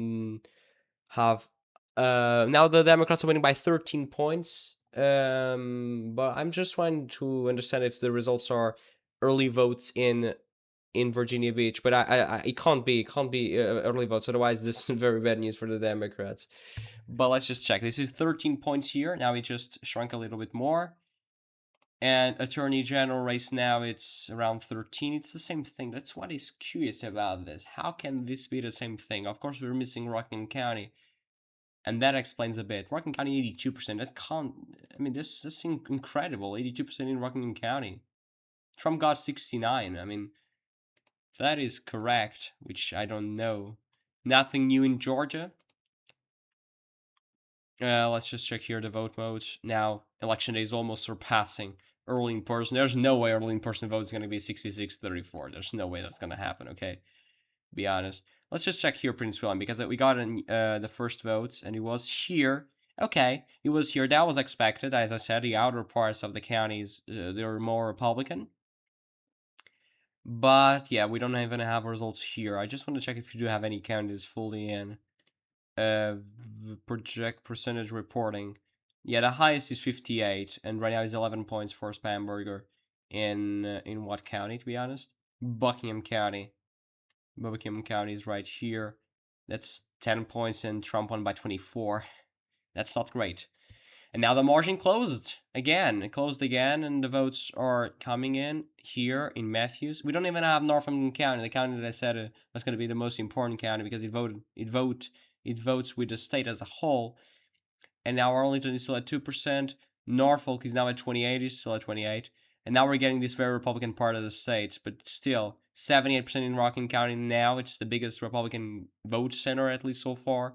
have. Now the Democrats are winning by 13 points. But I'm just trying to understand if the results are early votes in Virginia Beach. But it can't be early votes. Otherwise, this is very bad news for the Democrats. But let's just check. This is 13 points here. Now it just shrunk a little bit more. And Attorney General race now, it's around 13. It's the same thing. That's what is curious about this. How can this be the same thing? Of course, we're missing Rockland County, and that explains a bit. Rockland County, 82%. That can't. I mean, this is incredible. 82% in Rockland County. Trump got 69. I mean, that is correct, which I don't know. Nothing new in Georgia. Let's just check here the vote modes. Now, election day is almost surpassing early in person. There's no way early in person vote is going to be 66-34. There's no way that's going to happen, okay? Be honest. Let's just check here Prince William, because we got the first votes, and it was here. Okay, it was here. That was expected. As I said, the outer parts of the counties, they're more Republican. But, yeah, we don't even have results here. I just want to check if you do have any counties fully in. Project percentage reporting. Yeah, the highest is 58, and right now is 11 points for Spamberger. In what county, to be honest? Buckingham County. Buckingham County is right here. That's 10 points, and Trump won by 24. That's not great. And now the margin closed again. It closed again, and the votes are coming in here in Matthews. We don't even have Northumberland County, the county that I said was going to be the most important county because it votes with the state as a whole. And now Arlington is still at 2%. Norfolk is now at 28. Is still at 28. And now we're getting this very Republican part of the states, but still 78% in Rockland County now. It's the biggest Republican vote center, at least so far.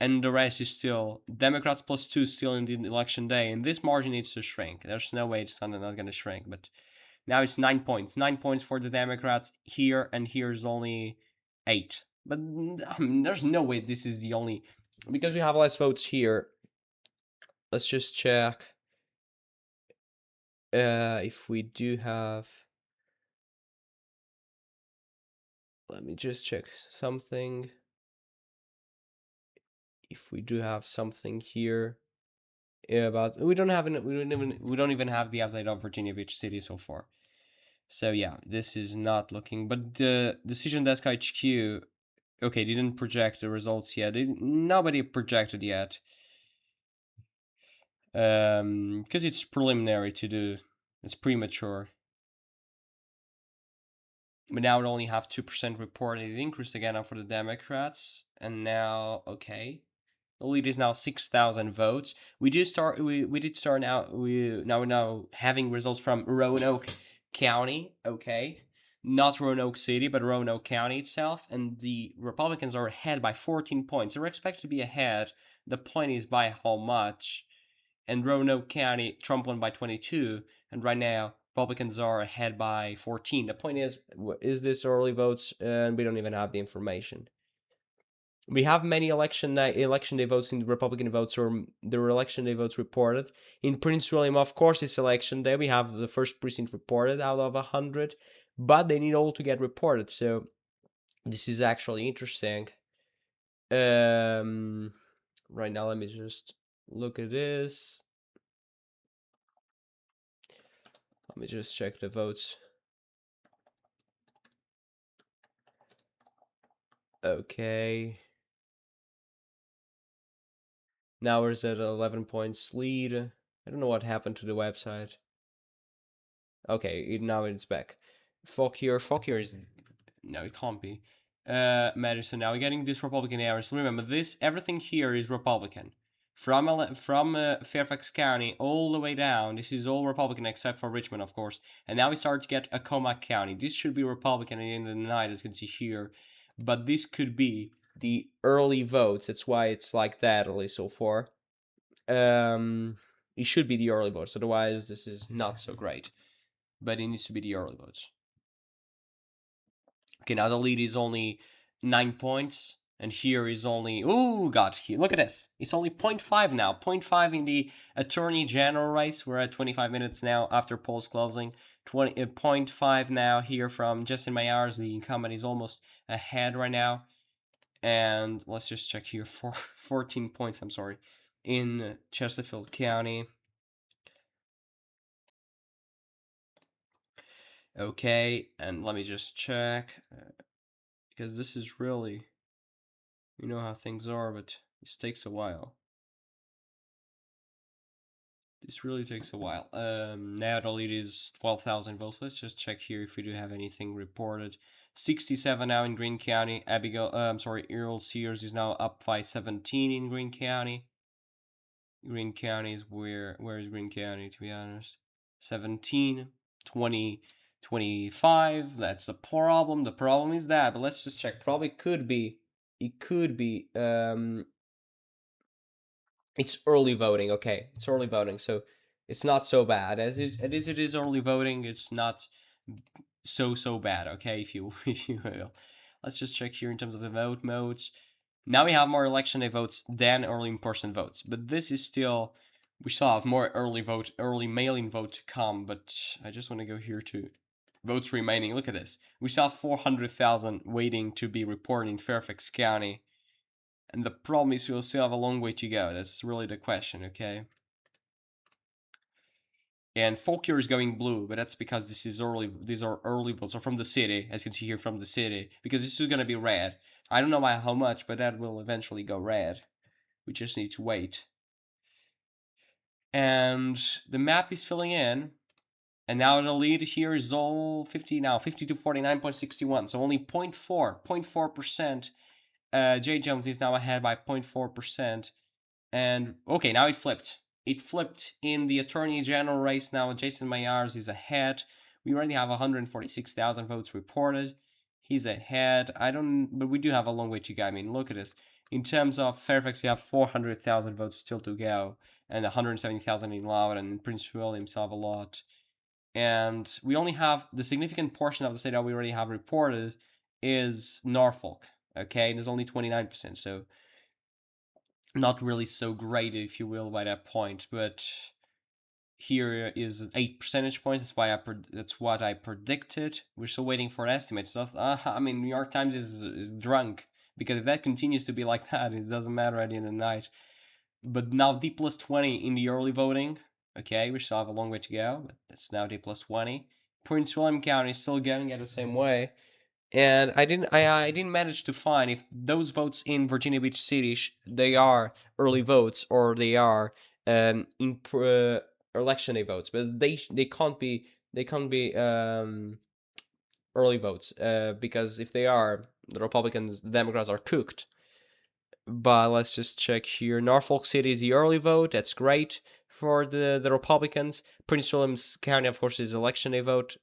And the rest is still Democrats +2 still in the election day, and this margin needs to shrink. There's no way it's not going to shrink, but now it's 9 points. 9 points for the Democrats here, and here's only 8. But there's no way this is the only, because we have less votes here. Let's just check if we do have. Let me just check something. If we do have something here. Yeah, about we don't even have the update of Virginia Beach City so far. So yeah, this is not looking. But the Decision Desk HQ, okay, didn't project the results yet. Nobody projected yet. Because it's preliminary to do. It's premature. But now we only have 2% reported. It increased again now for the Democrats, and now okay. The lead is now 6,000 votes. We did start now. We're now having results from Roanoke County. Okay, not Roanoke City, but Roanoke County itself. And the Republicans are ahead by 14 points. They're expected to be ahead. The point is by how much. And Roanoke County, Trump won by 22. And right now, Republicans are ahead by 14. The point is this early votes? And we don't even have the information. We have many election day votes in the Republican votes, or there were election day votes reported. In Prince William, of course, it's election day. We have the first precinct reported out of 100, but they need all to get reported. So this is actually interesting. Right now, let me just look at this. Let me just check the votes. Okay. Now we're at 11 points lead. I don't know what happened to the website. Okay, now it's back. Fauquier is, no, it can't be. Madison. Now we're getting this Republican areas. Remember, everything here is Republican. From Fairfax County all the way down, this is all Republican except for Richmond, of course. And now we start to get Acoma County. This should be Republican at the end of the night, as you can see here. But this could be the early votes. That's why it's like that, at least so far. It should be the early votes. Otherwise, this is not so great. But it needs to be the early votes. Okay, now the lead is only 9 points, and here is only, oh god, look at this. It's only 0.5 now, 0.5 in the Attorney General race. We're at 25 minutes now after polls closing. 0.5 now here from Justin Mayors. The incumbent is almost ahead right now. And let's just check here for 14 points, I'm sorry, in Chesterfield County. Okay, and let me just check, because this is really, you know how things are, but this takes a while. This really takes a while. Now the lead is 12,000 votes. Let's just check here if we do have anything reported. 67 now in Greene County. Earl Sears is now up by 17 in Greene County. Greene County is where is Greene County, to be honest? 17, 20, 25. That's the problem. The problem is that, but let's just check. Probably could be. It could be. It's early voting. Okay, it's early voting, so it's not so bad. As it is early voting. It's not so bad. Okay, if you will. Let's just check here in terms of the vote modes. Now we have more election day votes than early in-person votes, but this is still, we still have more early mail-in vote to come. But I just want to go here to votes remaining. Look at this. We still have 400,000 waiting to be reported in Fairfax County. And the problem is we'll still have a long way to go. That's really the question, okay? And Fauquier is going blue, but that's because this is early. These are early votes, or from the city, as you can see here from the city, because this is going to be red. I don't know by how much, but that will eventually go red. We just need to wait. And the map is filling in. And now the lead here is all 50 now, 50 to 49.61. So only 0.4%. J. Jones is now ahead by 0.4%. And okay, now it flipped. It flipped in the Attorney General race now. Jason Mayors is ahead. We already have 146,000 votes reported. He's ahead. But we do have a long way to go. I mean, look at this. In terms of Fairfax, you have 400,000 votes still to go, and 170,000 in Loudoun, and Prince William still have a lot. And we only have the significant portion of the state that we already have reported is Norfolk. Okay, there's only 29%, so not really so great, if you will, by that point. But here is 8 percentage points. That's what I predicted. We're still waiting for estimates. I mean, New York Times is drunk, because if that continues to be like that, it doesn't matter at the end of the night. But now D plus 20 in the early voting. Okay, we still have a long way to go, but it's now D plus 20. Prince William County is still going at the same way. And I didn't manage to find if those votes in Virginia Beach City they are early votes or they are election day votes, but they can't be early votes because if they are, the Republicans, the Democrats are cooked. But let's just check here. Norfolk City is the early vote. That's great for the Republicans. Prince William County, of course, is election day vote.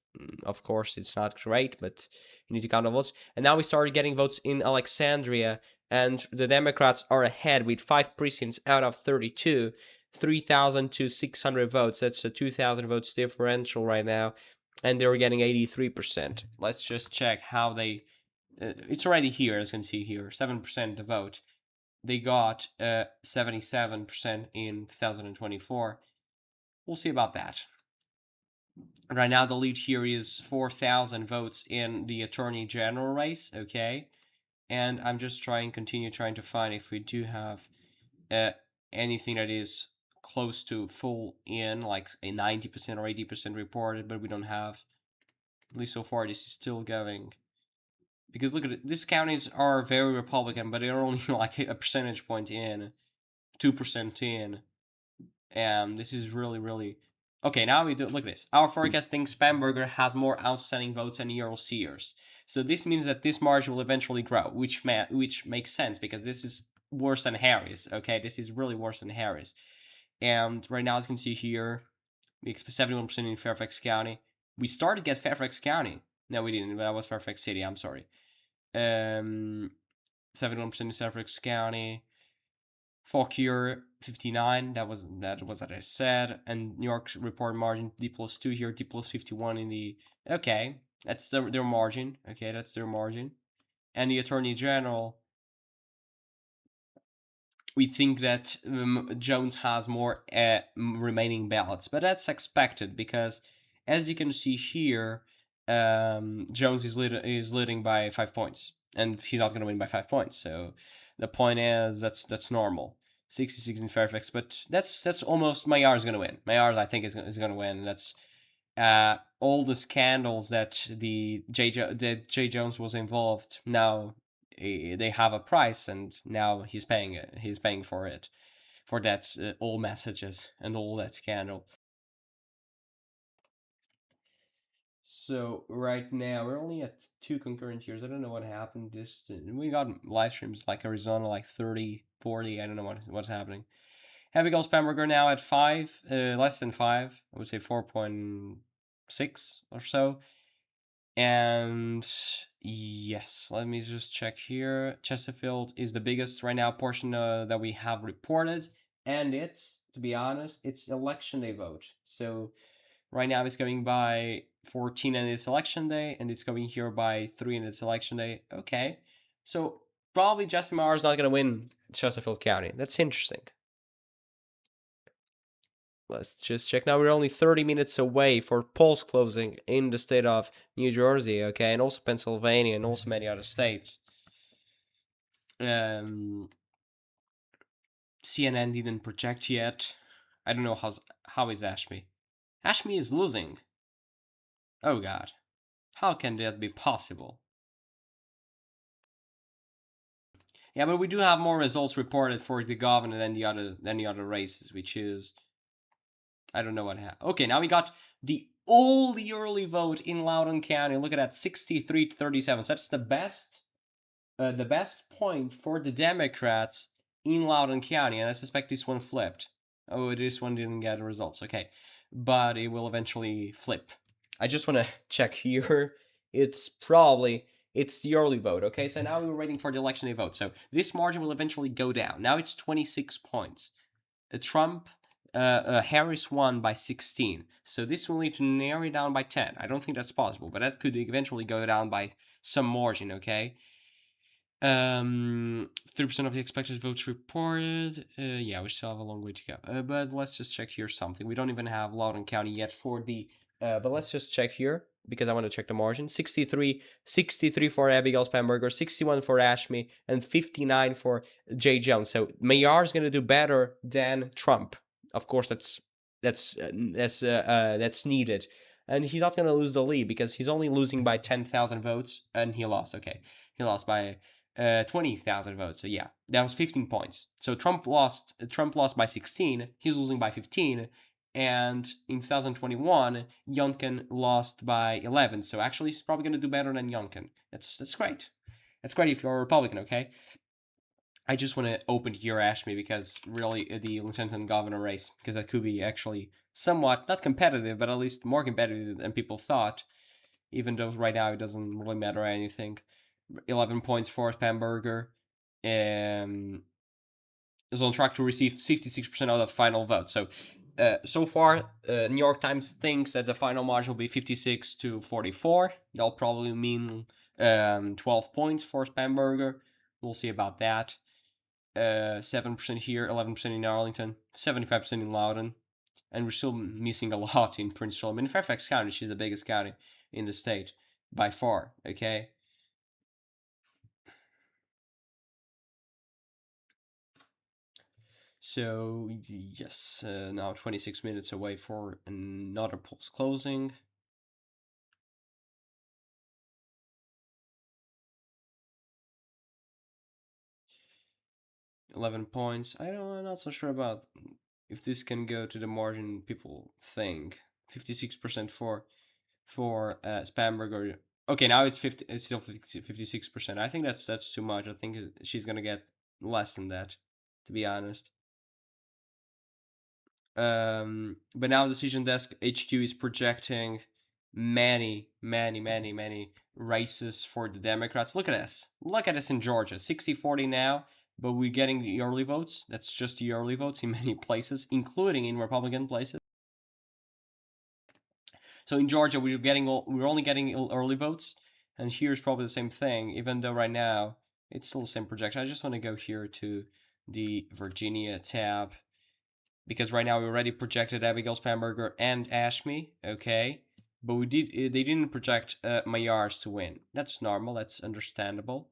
Of course, it's not great, but you need to count the votes. And now we started getting votes in Alexandria, and the Democrats are ahead with 5 precincts out of 32. 3,000 to 600 votes. That's a 2,000 votes differential right now, and they're getting 83%. Let's just check how they. It's already here, as you can see here, 7% to vote. They got 77% in 2024. We'll see about that. Right now, the lead here is 4,000 votes in the Attorney General race, okay? And I'm just continue trying to find if we do have anything that is close to full in, like a 90% or 80% reported, but we don't have. At least so far, this is still going. Because look at it, these counties are very Republican, but they're only like a percentage point in, 2% in. And this is really okay. Now we do look at this. Our forecast thinks Spamberger has more outstanding votes than Earl Sears. So this means that this margin will eventually grow, which makes sense because this is worse than Harris. Okay, this is really worse than Harris. And right now, as you can see here, we expect 71% in Fairfax County. We started to get Fairfax County. No, we didn't. That was Fairfax City. I'm sorry. 71% in Fairfax County. Fauquier 59. That was what I said. And New York's report margin D plus 2 here. D plus 51 in the. Okay, that's their margin. Okay, that's their margin. And the Attorney General, we think that Jones has more remaining ballots, but that's expected because, as you can see here, Jones is leading by 5 points, and he's not going to win by 5 points. So the point is that's normal. 66 in Fairfax, but that's almost Mayor's going to win. Mayor, I think, is going to win. That's all the scandals that J. Jones was involved. Now they have a price, and now he's paying for it. for that all messages and all that scandal. So right now we're only at 2 concurrent years. I don't know what happened. We got live streams like Arizona, like 30, 40. I don't know what's happening. Abigail Spamberger now at 5, less than 5. I would say 4.6 or so. And yes, let me just check here. Chesterfield is the biggest right now portion that we have reported, and it's, to be honest, it's election day vote. So right now it's going by 14 and it's election day, and it's going here by 3 and it's election day. Okay, so probably Justin Mayer is not going to win Chesterfield County. That's interesting. Let's just check now. We're only 30 minutes away for polls closing in the state of New Jersey, okay, and also Pennsylvania and also many other states. CNN didn't project yet. I don't know how is Ashby. Ashby is losing. Oh God, how can that be possible? Yeah, but we do have more results reported for the governor than the other races, which is, I don't know what happened. Okay, now we got the early vote in Loudoun County. Look at that, 63 to 37. So that's the best point for the Democrats in Loudoun County, and I suspect this one flipped. Oh, this one didn't get the results. Okay, but it will eventually flip. I just want to check here. It's the early vote. Okay, so now we're waiting for the election day vote. So this margin will eventually go down. Now it's 26 points. Harris won by 16. So this will need to narrow it down by 10. I don't think that's possible, but that could eventually go down by some margin, okay? 3% of the expected votes reported. Yeah, we still have a long way to go. But let's just check here something. We don't even have Loudoun County yet for the... but let's just check here, because I want to check the margin. 63 for Abigail Spamberger, 61 for Ashby, and 59 for Jay Jones. So Mayor is going to do better than Trump. Of course, that's needed. And he's not going to lose the lead, because he's only losing by 10,000 votes, and he lost. Okay, he lost by 20,000 votes. So yeah, that was 15 points. So Trump lost by 16. He's losing by 15. And in 2021, Youngkin lost by 11. So actually, he's probably going to do better than Youngkin. That's great. That's great if you're a Republican, okay? I just want to open here Ashby, because really the lieutenant governor race, because that could be actually somewhat not competitive, but at least more competitive than people thought, even though right now it doesn't really matter anything. 11 points for Spamberger, is on track to receive 56% of the final vote. So, so far, New York Times thinks that the final margin will be 56 to 44. That'll probably mean 12 points for Spamberger. We'll see about that. 7% here, 11% in Arlington, 75% in Loudoun, and we're still missing a lot in Prince William. In Fairfax County, she's the biggest county in the state by far. Okay. So yes, now 26 minutes away for another polls closing. $11 points. I'm not so sure about if this can go to the margin people think. 56% for Spamberger. Okay, now it's 50. It's still 56%. I think that's too much. I think she's gonna get less than that, to be honest. But now Decision Desk HQ is projecting many races for the Democrats. Look at this. Look at this in Georgia. 60-40 now, but we're getting the early votes. That's just the early votes in many places, including in Republican places. So in Georgia, we're only getting early votes, and here's probably the same thing, even though right now it's still the same projection. I just want to go here to the Virginia tab, because right now we already projected Abigail Spamberger and Ashby, okay? But they didn't project Mayars to win. That's normal, that's understandable.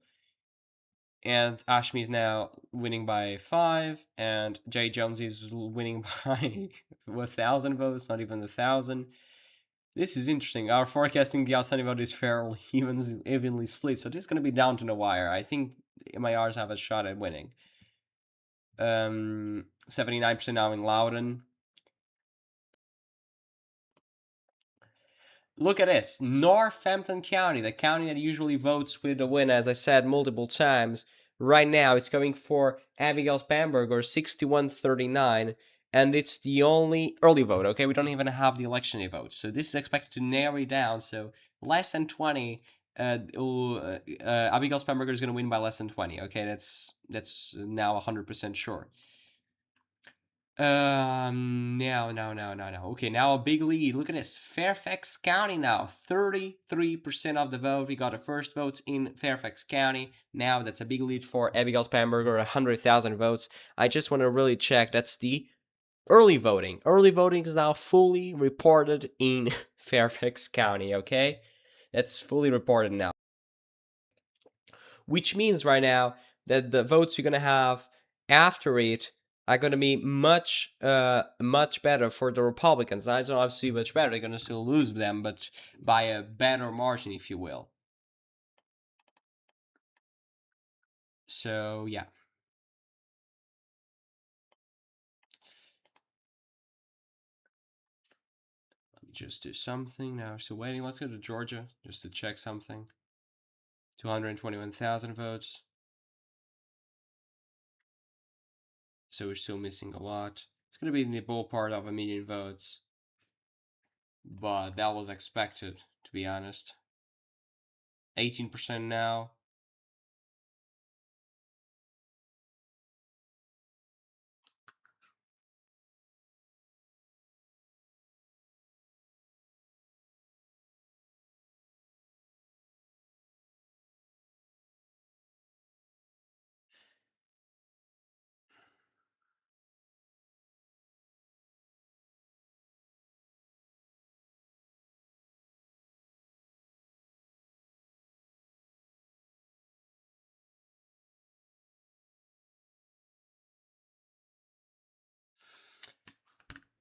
And Ashby is now winning by 5, and Jay Jones is winning by 1,000 votes, not even 1,000. This is interesting. Our forecasting the outstanding vote is fairly evenly split, so this is going to be down to the wire. I think Mayars have a shot at winning. 79% now in Loudoun. Look at this, Northampton County, the county that usually votes with the win, as I said multiple times. Right now, it's going for Abigail Spanberger, 6139, and it's the only early vote, okay? We don't even have the election day vote. So this is expected to narrow it down, so less than 20. Abigail Spanberger is going to win by less than 20, okay? That's now 100% sure. No. Okay, now a big lead. Look at this. Fairfax County now. 33% of the vote. We got the first votes in Fairfax County. Now that's a big lead for Abigail Spanberger, 100,000 votes. I just want to really check. That's the early voting. Early voting is now fully reported in Fairfax County, okay? That's fully reported now. Which means right now that the votes you're going to have after it are going to be much better for the Republicans. I don't obviously much better. They're going to still lose them, but by a better margin, if you will. So, yeah. Let me just do something now. Still waiting. Let's go to Georgia just to check something. 221,000 votes. So we're still missing a lot. It's going to be in the ballpark of 1 million votes. But that was expected, to be honest. 18% now.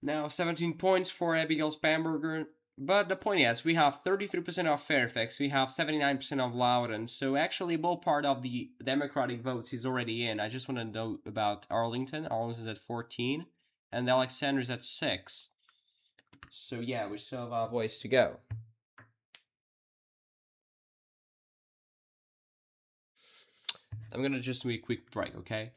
Now 17 points for Abigail Spanberger. But the point is, we have 33% of Fairfax, we have 79% of Loudoun, so actually a ballpark of the Democratic votes is already in. I just want to know about Arlington. Arlington's at 14, and Alexander's at 6. So yeah, we still have a ways to go. I'm gonna just do a quick break, okay?